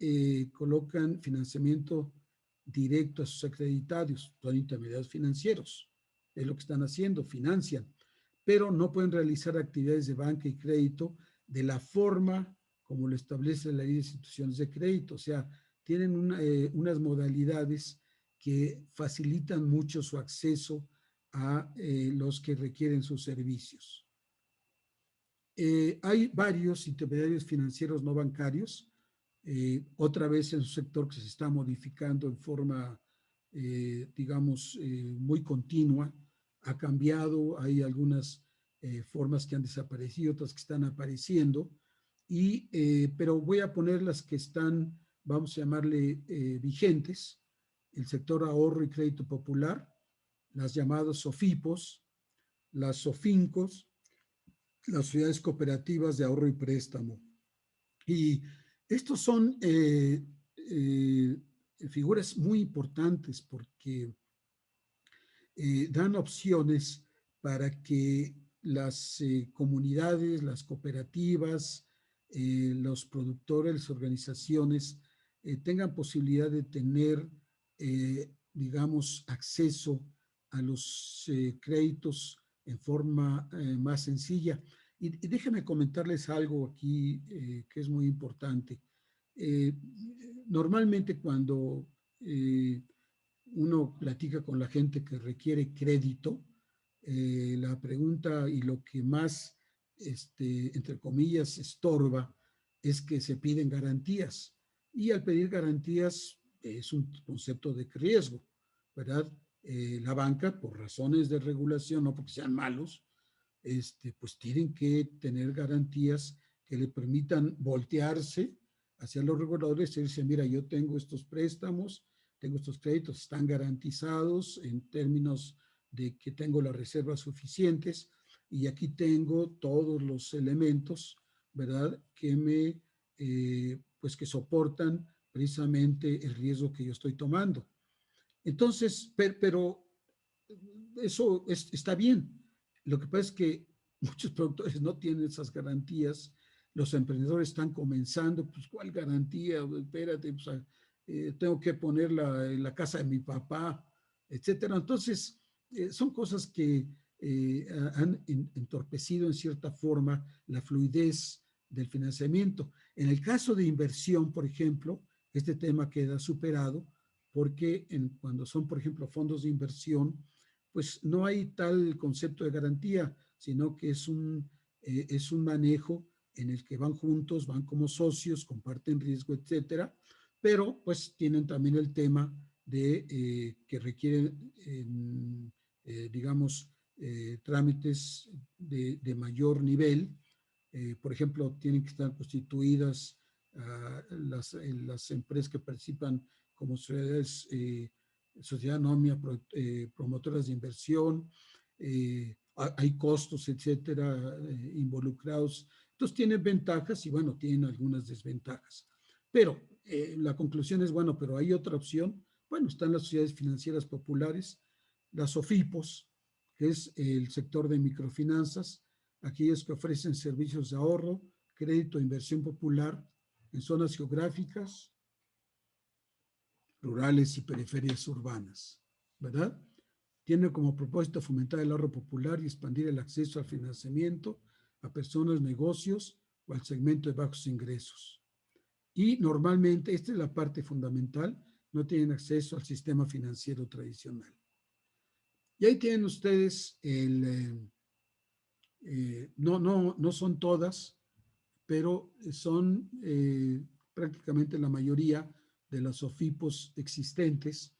Speaker 2: colocan financiamiento directo a sus acreditados, son intermediarios financieros, es lo que están haciendo, financian, pero no pueden realizar actividades de banca y crédito de la forma como lo establece la ley de instituciones de crédito, o sea, tienen unas modalidades que facilitan mucho su acceso a los que requieren sus servicios. Hay varios intermediarios financieros no bancarios, otra vez en un sector que se está modificando en forma, digamos, muy continua, ha cambiado, hay algunas formas que han desaparecido, otras que están apareciendo, pero voy a poner las que están, vamos a llamarle, vigentes: el sector ahorro y crédito popular, las llamadas SOFIPOS, las SOFINCOS, las sociedades cooperativas de ahorro y préstamo. Y estos son figuras muy importantes porque dan opciones para que las comunidades, las cooperativas, los productores, las organizaciones tengan posibilidad de tener, digamos, acceso a los créditos en forma más sencilla. Y déjenme comentarles algo aquí que es muy importante. Eh, Normalmente cuando uno platica con la gente que requiere crédito, la pregunta y lo que más, entre comillas, estorba es que se piden garantías. Y al pedir garantías es un concepto de riesgo, ¿verdad? La banca, por razones de regulación, no porque sean malos, pues tienen que tener garantías que le permitan voltearse hacia los reguladores y decir, mira, yo tengo estos préstamos, tengo estos créditos, están garantizados en términos de que tengo las reservas suficientes y aquí tengo todos los elementos, ¿verdad?, que pues que soportan precisamente el riesgo que yo estoy tomando. Entonces, pero eso está bien. Lo que pasa es que muchos productores no tienen esas garantías. Los emprendedores están comenzando, pues, ¿cuál garantía? Espérate, pues, tengo que ponerla en la casa de mi papá, etcétera. Entonces, son cosas que han entorpecido en cierta forma la fluidez del financiamiento. En el caso de inversión, por ejemplo, este tema queda superado porque cuando son, por ejemplo, fondos de inversión, pues no hay tal concepto de garantía, sino que es un manejo en el que van juntos, van como socios, comparten riesgo, etcétera, pero pues tienen también el tema de que requieren, digamos, trámites de mayor nivel. Por ejemplo, tienen que estar constituidas las empresas que participan como sociedades, sociedad anónima, promotoras de inversión, hay costos, etcétera, involucrados. Entonces tienen ventajas y, bueno, tienen algunas desventajas. Pero la conclusión es, bueno, pero hay otra opción. Bueno, están las sociedades financieras populares, las SOFIPOS, que es el sector de microfinanzas, aquellos que ofrecen servicios de ahorro, crédito e inversión popular en zonas geográficas, rurales y periferias urbanas, ¿verdad? Tiene como propósito fomentar el ahorro popular y expandir el acceso al financiamiento a personas, negocios o al segmento de bajos ingresos. Y normalmente, esta es la parte fundamental, no tienen acceso al sistema financiero tradicional. Y ahí tienen ustedes no son todas, pero son prácticamente la mayoría de las SOFIPOS existentes.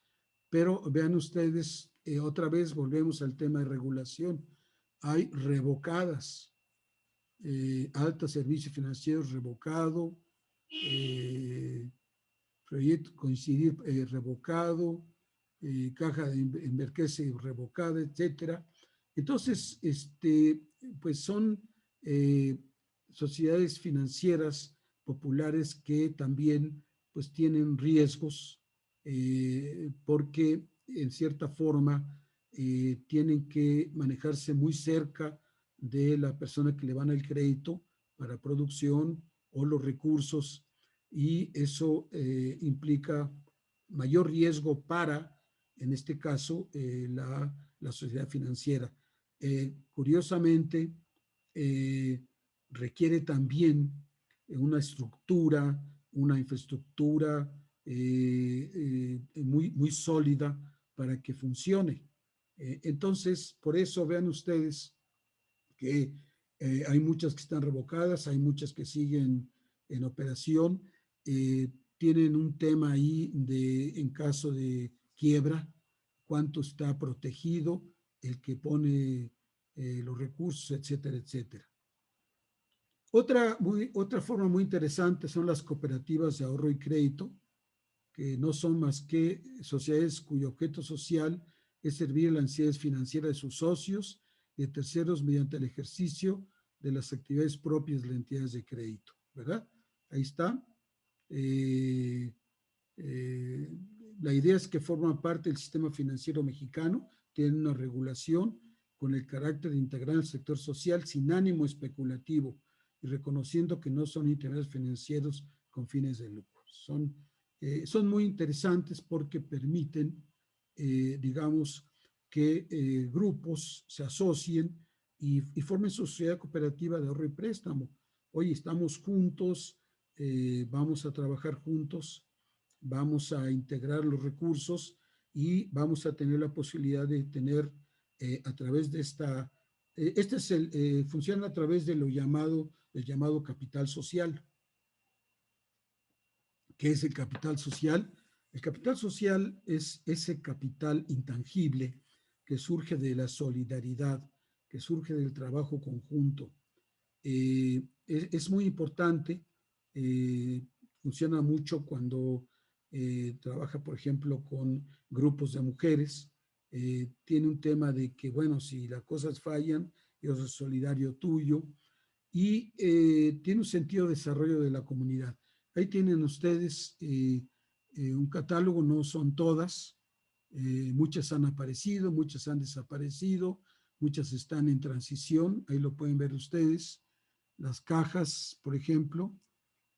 Speaker 2: Pero vean ustedes, otra vez volvemos al tema de regulación. Hay revocadas, Alta Servicio Financiero revocado, Proyecto Coincidir revocado, Caja de Emergencia revocada, etcétera. Entonces, pues son sociedades financieras populares que también pues tienen riesgos porque en cierta forma tienen que manejarse muy cerca de la persona que le van el crédito para producción o los recursos, y eso implica mayor riesgo para, en este caso, la sociedad financiera. Curiosamente, requiere también una estructura, una infraestructura muy sólida para que funcione. Entonces, por eso vean ustedes que Hay muchas que están revocadas, hay muchas que siguen en operación. Tienen un tema ahí en caso de quiebra, cuánto está protegido, el que pone los recursos, etcétera, etcétera. Otra forma muy interesante son las cooperativas de ahorro y crédito, que no son más que sociedades cuyo objeto social es servir a las necesidades financieras de sus socios y de terceros mediante el ejercicio de las actividades propias de las entidades de crédito, ¿verdad? Ahí está. Eh, eh, la idea es que forman parte del sistema financiero mexicano, tienen una regulación con el carácter de integrar el sector social sin ánimo especulativo y reconociendo que no son intermediarios financieros con fines de lucro. Son muy interesantes porque permiten, digamos, que grupos se asocien y formen su sociedad cooperativa de ahorro y préstamo. Oye, estamos juntos, vamos a trabajar juntos, vamos a integrar los recursos y vamos a tener la posibilidad de tener a través de funciona a través de el llamado capital social. ¿Qué es el capital social? El capital social es ese capital intangible que surge de la solidaridad, que surge del trabajo conjunto. Es muy importante, funciona mucho cuando trabaja, por ejemplo, con grupos de mujeres. Tiene un tema de que, bueno, si las cosas fallan, yo soy solidario tuyo, y tiene un sentido de desarrollo de la comunidad. Ahí tienen ustedes un catálogo, no son todas, muchas han aparecido, muchas han desaparecido, muchas están en transición, ahí lo pueden ver ustedes. Las cajas, por ejemplo,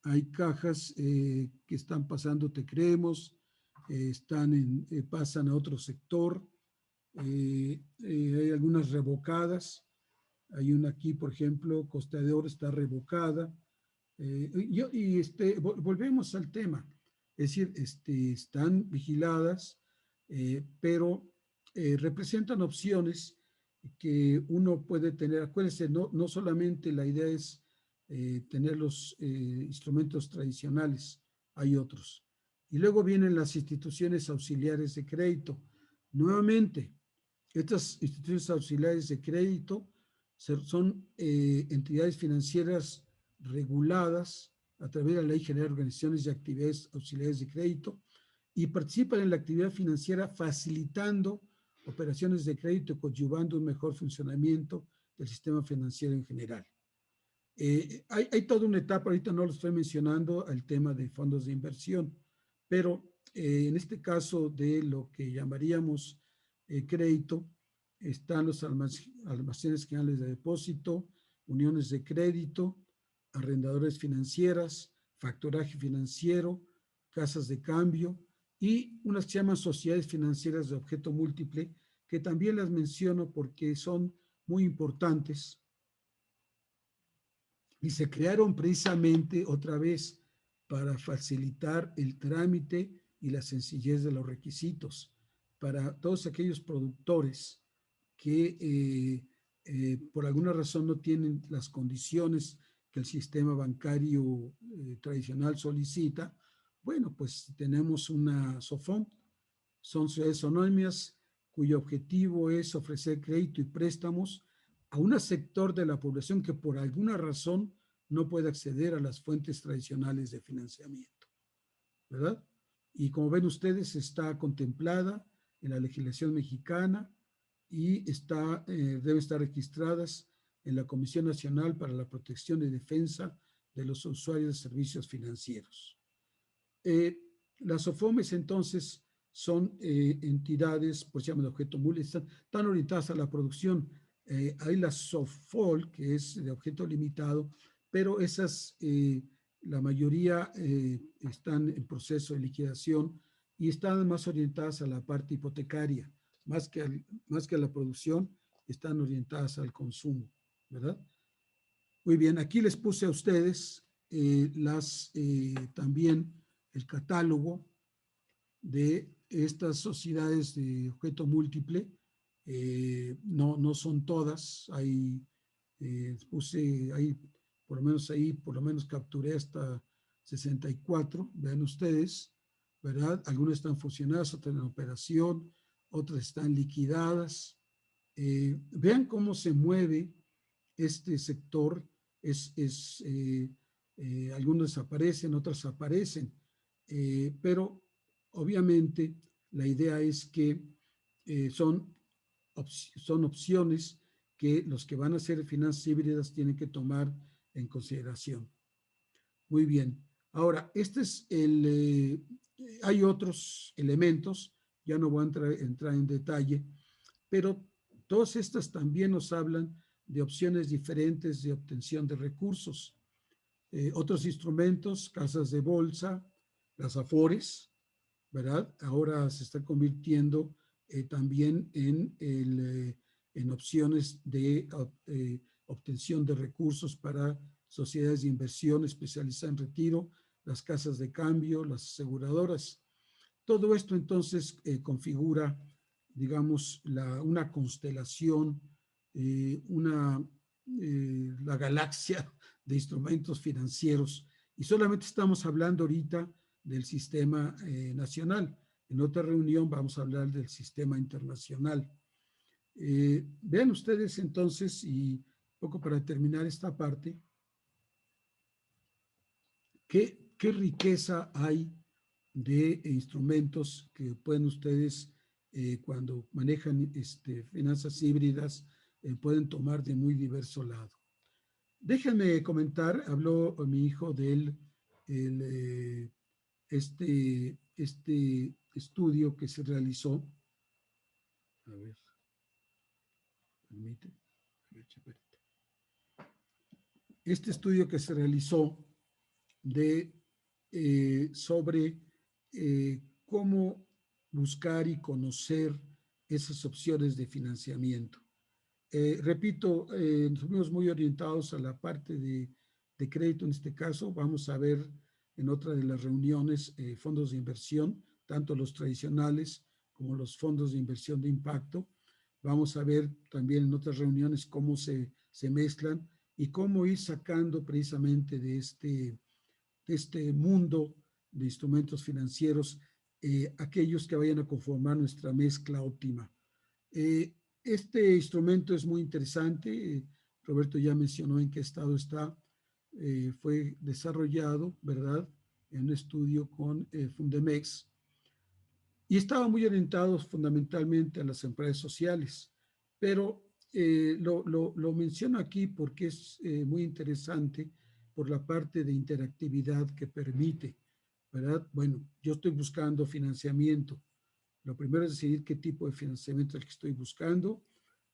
Speaker 2: hay cajas que están pasando, te creemos, pasan a otro sector, hay algunas revocadas, hay una aquí, por ejemplo, Costa de Oro está revocada. Volvemos al tema, es decir, están vigiladas, pero representan opciones que uno puede tener. Acuérdense, no solamente la idea es tener los instrumentos tradicionales, hay otros. Y luego vienen las instituciones auxiliares de crédito. Nuevamente, estas instituciones auxiliares de crédito son entidades financieras reguladas a través de la Ley General de Organizaciones y Actividades Auxiliares de Crédito y participan en la actividad financiera facilitando operaciones de crédito y coadyuvando un mejor funcionamiento del sistema financiero en general. Hay toda una etapa, ahorita no lo estoy mencionando, el tema de fondos de inversión, pero en este caso de lo que llamaríamos crédito, están los almacenes generales de depósito, uniones de crédito, arrendadores financieras, factoraje financiero, casas de cambio y unas que se llaman sociedades financieras de objeto múltiple, que también las menciono porque son muy importantes y se crearon precisamente otra vez para facilitar el trámite y la sencillez de los requisitos para todos aquellos productores que por alguna razón no tienen las condiciones que el sistema bancario tradicional solicita. Bueno, pues tenemos una SOFOM, son sociedades anónimas cuyo objetivo es ofrecer crédito y préstamos a un sector de la población que por alguna razón no puede acceder a las fuentes tradicionales de financiamiento, ¿verdad? Y como ven ustedes, está contemplada en la legislación mexicana y debe estar registradas en la Comisión Nacional para la Protección y Defensa de los Usuarios de Servicios Financieros. Las OFOMES, entonces, son entidades, pues se llaman de objeto múltiple, están orientadas a la producción. Hay la SOFOL, que es de objeto limitado, pero esas, la mayoría están en proceso de liquidación y están más orientadas a la parte hipotecaria, más que a la producción, están orientadas al consumo, ¿verdad? Muy bien, aquí les puse a ustedes también el catálogo de estas sociedades de objeto múltiple. No son todas, hay Puse ahí, por lo menos capturé hasta 64, vean ustedes, ¿verdad? Algunas están fusionadas, otras en operación, otras están liquidadas. Vean cómo se mueve este sector, algunos desaparecen, otras aparecen, pero obviamente la idea es que son opciones que los que van a hacer finanzas híbridas tienen que tomar en consideración. Muy bien. Ahora, hay otros elementos, ya no voy a entrar en detalle, pero todas estas también nos hablan de opciones diferentes de obtención de recursos. Otros instrumentos, casas de bolsa, las afores, ¿verdad? Ahora se está convirtiendo también en opciones de obtención de recursos para sociedades de inversión especializadas en retiro, las casas de cambio, las aseguradoras. Todo esto entonces configura, digamos, una constelación, la galaxia de instrumentos financieros. Y solamente estamos hablando ahorita del sistema nacional. En otra reunión vamos a hablar del sistema internacional. Vean ustedes entonces, y un poco para terminar esta parte, qué riqueza hay de instrumentos que pueden ustedes, cuando manejan finanzas híbridas, pueden tomar de muy diverso lado. Déjenme comentar, habló mi hijo del este estudio que se realizó. A ver, permite. Este estudio que se realizó sobre cómo buscar y conocer esas opciones de financiamiento. Repito, nos fuimos muy orientados a la parte de crédito en este caso. Vamos a ver en otra de las reuniones fondos de inversión, tanto los tradicionales como los fondos de inversión de impacto. Vamos a ver también en otras reuniones cómo se mezclan y cómo ir sacando precisamente de este mundo de instrumentos financieros aquellos que vayan a conformar nuestra mezcla óptima. Este instrumento es muy interesante. Roberto ya mencionó en qué estado está. Fue desarrollado, ¿verdad?, en un estudio con Fundemex, y estaba muy orientado fundamentalmente a las empresas sociales, pero lo menciono aquí porque es muy interesante por la parte de interactividad que permite, ¿verdad? Bueno, yo estoy buscando financiamiento. Lo primero es decidir qué tipo de financiamiento es el que estoy buscando.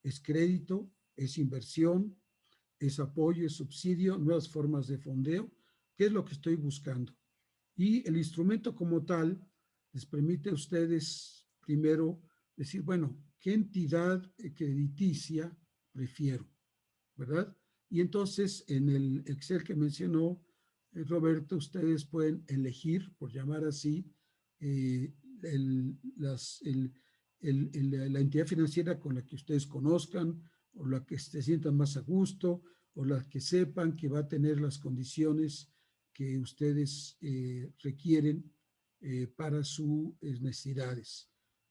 Speaker 2: ¿Es crédito? ¿Es inversión? ¿Es apoyo? ¿Es subsidio? ¿Nuevas formas de fondeo? ¿Qué es lo que estoy buscando? Y el instrumento como tal les permite a ustedes primero decir, bueno, ¿qué entidad crediticia prefiero? ¿Verdad? Y entonces en el Excel que mencionó Roberto, ustedes pueden elegir, por llamar así, la entidad financiera con la que ustedes conozcan, o la que se sientan más a gusto, o la que sepan que va a tener las condiciones que ustedes requieren para sus necesidades,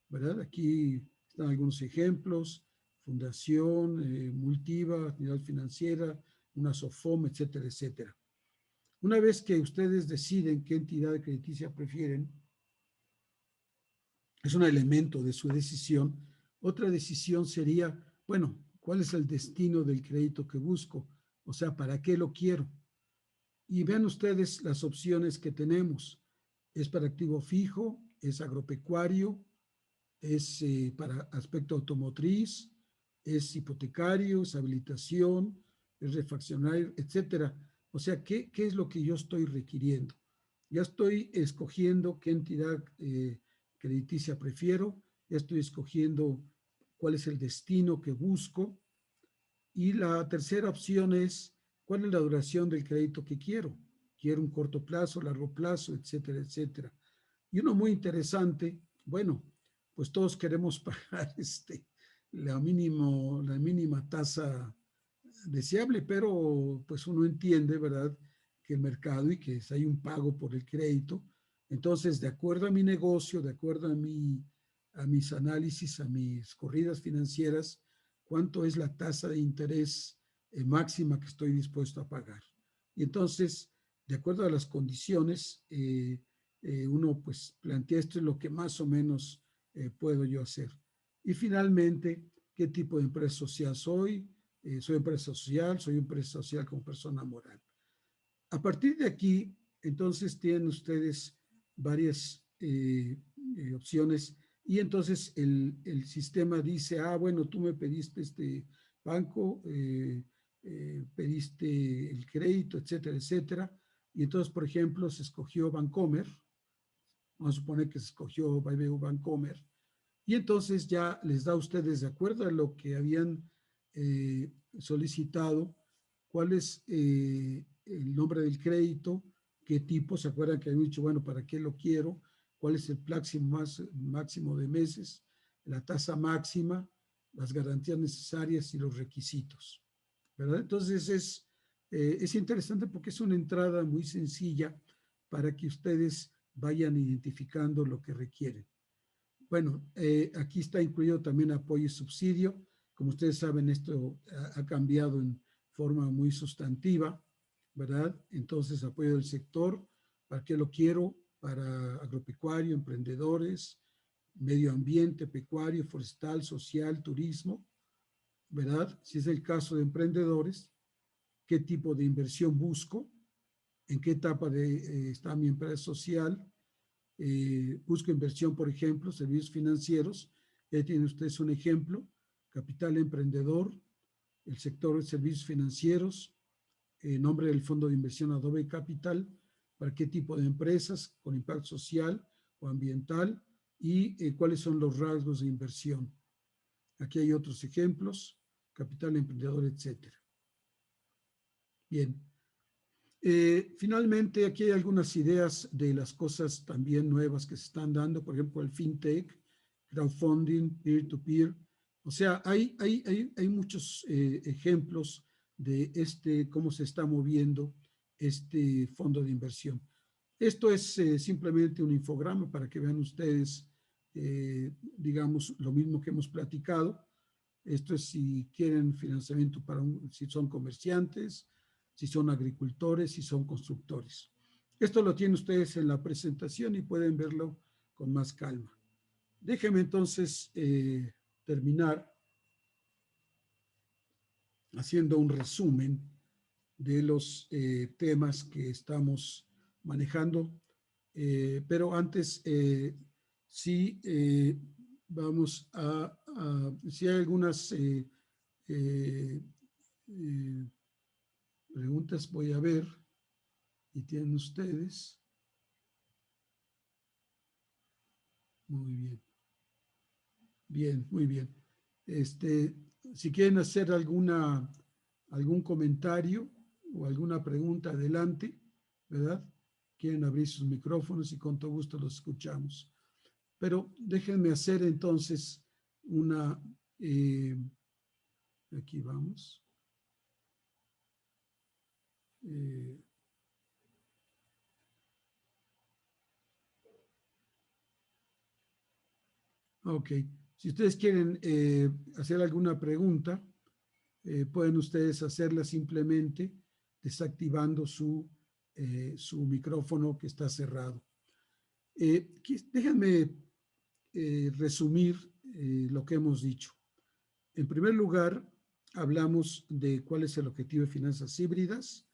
Speaker 2: ¿verdad? Aquí están algunos ejemplos: fundación, Multiva, unidad financiera, una SOFOM, etcétera, etcétera. Una vez que ustedes deciden qué entidad crediticia prefieren, es un elemento de su decisión. Otra decisión sería, bueno, ¿cuál es el destino del crédito que busco? O sea, ¿para qué lo quiero? Y vean ustedes las opciones que tenemos. Es para activo fijo, es agropecuario, es para aspecto automotriz, es hipotecario, es habilitación, es refaccionario, etcétera. O sea, ¿qué es lo que yo estoy requiriendo? Ya estoy escogiendo qué entidad crediticia prefiero, ya estoy escogiendo cuál es el destino que busco, y la tercera opción es cuál es la duración del crédito que quiero. Quiero un corto plazo, largo plazo, etcétera, etcétera. Y uno muy interesante, bueno, pues todos queremos pagar la mínima tasa deseable, pero pues uno entiende, ¿verdad?, que el mercado y que hay un pago por el crédito. Entonces, de acuerdo a mi negocio, de acuerdo a mis análisis, a mis corridas financieras, cuánto es la tasa de interés máxima que estoy dispuesto a pagar. Y entonces, de acuerdo a las condiciones, uno pues plantea esto es lo que más o menos puedo yo hacer. Y finalmente, ¿qué tipo de empresa social soy? Soy empresa social como persona moral. A partir de aquí, entonces tienen ustedes varias opciones y entonces el sistema dice, ah, bueno, tú me pediste este banco, pediste el crédito, etcétera, etcétera. Y entonces, por ejemplo, se escogió Bancomer, vamos a suponer que se escogió BBVA Bancomer, y entonces ya les da a ustedes, de acuerdo a lo que habían solicitado, cuál es el nombre del crédito, qué tipo, se acuerdan que habían dicho, bueno, ¿para qué lo quiero? ¿Cuál es el máximo de meses? La tasa máxima, las garantías necesarias y los requisitos, ¿verdad? Entonces es interesante porque es una entrada muy sencilla para que ustedes vayan identificando lo que requieren. Bueno, aquí está incluido también apoyo y subsidio. Como ustedes saben, esto ha cambiado en forma muy sustantiva, ¿verdad? Entonces, apoyo del sector, ¿para qué lo quiero? Para agropecuario, emprendedores, medio ambiente, pecuario, forestal, social, turismo, ¿verdad? Si es el caso de emprendedores, ¿qué tipo de inversión busco? ¿En qué etapa está mi empresa social? Busco inversión, por ejemplo, servicios financieros. Ya tienen ustedes un ejemplo, capital emprendedor, el sector de servicios financieros, nombre del fondo de inversión Adobe Capital, para qué tipo de empresas con impacto social o ambiental y cuáles son los rasgos de inversión. Aquí hay otros ejemplos, capital emprendedor, etcétera. Bien. Finalmente, aquí hay algunas ideas de las cosas también nuevas que se están dando, por ejemplo, el fintech, crowdfunding, peer-to-peer. O sea, hay muchos ejemplos de cómo se está moviendo este fondo de inversión. Esto es simplemente un infograma para que vean ustedes, digamos, lo mismo que hemos platicado. Esto es si quieren financiamiento si son comerciantes, si son agricultores, si son constructores. Esto lo tienen ustedes en la presentación y pueden verlo con más calma. Déjenme entonces terminar haciendo un resumen de los temas que estamos manejando. Pero antes, sí, vamos si hay algunas preguntas, voy a ver, y tienen ustedes. Muy bien. Bien, muy bien. Si quieren hacer algún comentario o alguna pregunta, adelante, ¿verdad? Quieren abrir sus micrófonos y con todo gusto los escuchamos. Pero déjenme hacer entonces aquí vamos. Ok, si ustedes quieren hacer alguna pregunta, pueden ustedes hacerla simplemente desactivando su micrófono que está cerrado. Déjenme resumir lo que hemos dicho. En primer lugar, hablamos de cuál es el objetivo de finanzas híbridas.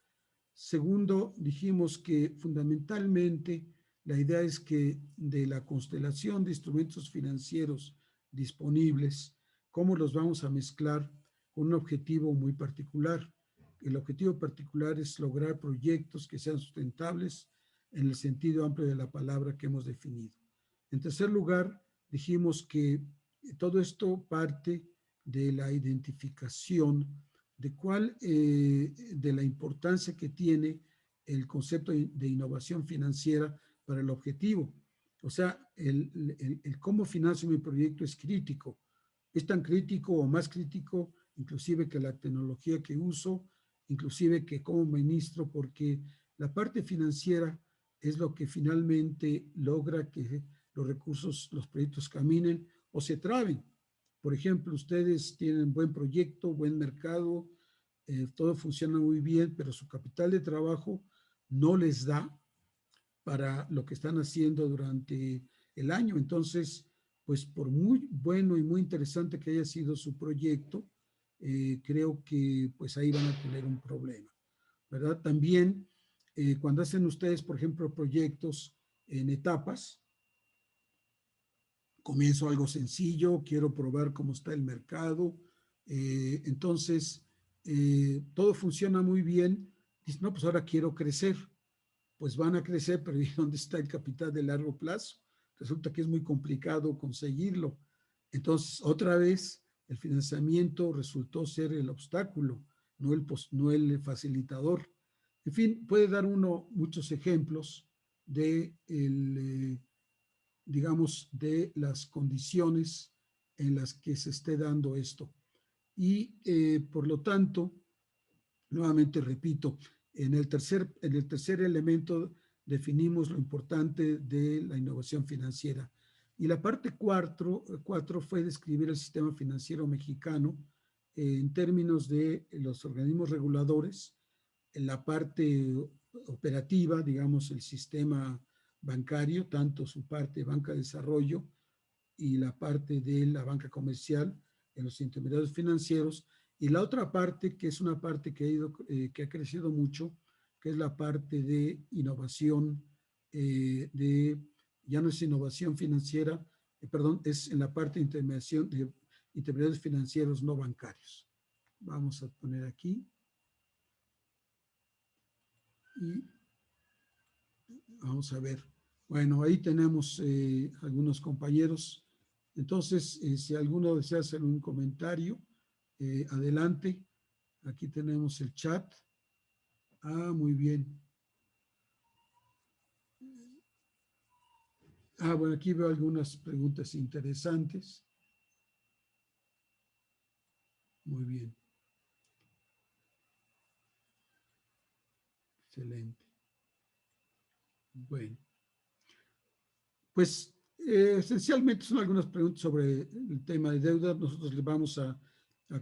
Speaker 2: Segundo, dijimos que fundamentalmente la idea es que de la constelación de instrumentos financieros disponibles, cómo los vamos a mezclar con un objetivo muy particular. El objetivo particular es lograr proyectos que sean sustentables en el sentido amplio de la palabra que hemos definido. En tercer lugar, dijimos que todo esto parte de la identificación de la importancia que tiene el concepto de innovación financiera para el objetivo. O sea, el cómo financio mi proyecto es crítico. Es tan crítico o más crítico inclusive que la tecnología que uso, inclusive que como ministro, porque la parte financiera es lo que finalmente logra que los recursos, los proyectos caminen o se traben. Por ejemplo, ustedes tienen buen proyecto, buen mercado, todo funciona muy bien, pero su capital de trabajo no les da para lo que están haciendo durante el año. Entonces, pues por muy bueno y muy interesante que haya sido su proyecto, creo que pues ahí van a tener un problema, ¿verdad? También cuando hacen ustedes, por ejemplo, proyectos en etapas, comienzo algo sencillo, quiero probar cómo está el mercado, entonces todo funciona muy bien, dice, no, pues ahora quiero crecer, pues van a crecer, pero ¿y dónde está el capital de largo plazo? Resulta que es muy complicado conseguirlo. Entonces, otra vez, el financiamiento resultó ser el obstáculo, no el facilitador. En fin, puede dar uno muchos ejemplos de, digamos, de las condiciones en las que se esté dando esto. Y por lo tanto, nuevamente repito, en el tercer elemento definimos lo importante de la innovación financiera. Y la parte cuatro fue describir el sistema financiero mexicano en términos de los organismos reguladores, en la parte operativa, digamos, el sistema bancario, tanto su parte banca de desarrollo y la parte de la banca comercial en los intermediarios financieros, y la otra parte, que es una parte que ha crecido mucho, que es la parte de innovación, ya no es innovación financiera, perdón, es en la parte de intermediación de intermediarios financieros no bancarios. Vamos a poner aquí. Y vamos a ver. Bueno, ahí tenemos algunos compañeros. Entonces, si alguno desea hacer un comentario, adelante. Aquí tenemos el chat. Ah, muy bien. Ah, bueno, aquí veo algunas preguntas interesantes. Muy bien. Excelente. Bueno, pues esencialmente son algunas preguntas sobre el tema de deuda. Nosotros les vamos a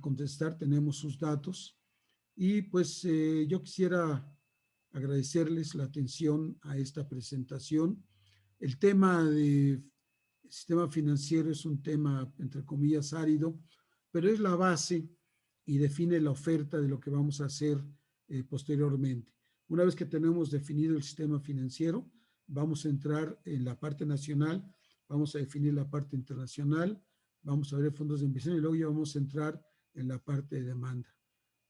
Speaker 2: contestar, tenemos sus datos. Y pues yo quisiera agradecerles la atención a esta presentación. El tema de sistema financiero es un tema, entre comillas, árido, pero es la base y define la oferta de lo que vamos a hacer posteriormente. Una vez que tenemos definido el sistema financiero, vamos a entrar en la parte nacional, vamos a definir la parte internacional, vamos a ver fondos de inversión y luego ya vamos a entrar en la parte de demanda.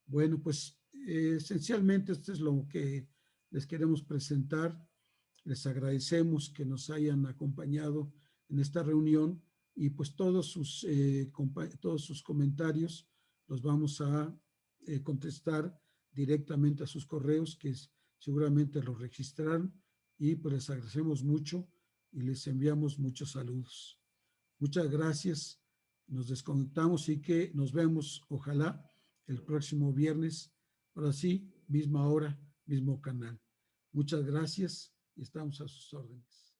Speaker 2: Bueno, pues esencialmente esto es lo que les queremos presentar. Les agradecemos que nos hayan acompañado en esta reunión y pues todos sus comentarios los vamos a contestar directamente a sus correos que seguramente los registrarán y pues les agradecemos mucho y les enviamos muchos saludos. Muchas gracias. Nos desconectamos y que nos vemos, ojalá, el próximo viernes. Ahora sí, misma hora, mismo canal. Muchas gracias y estamos a sus órdenes.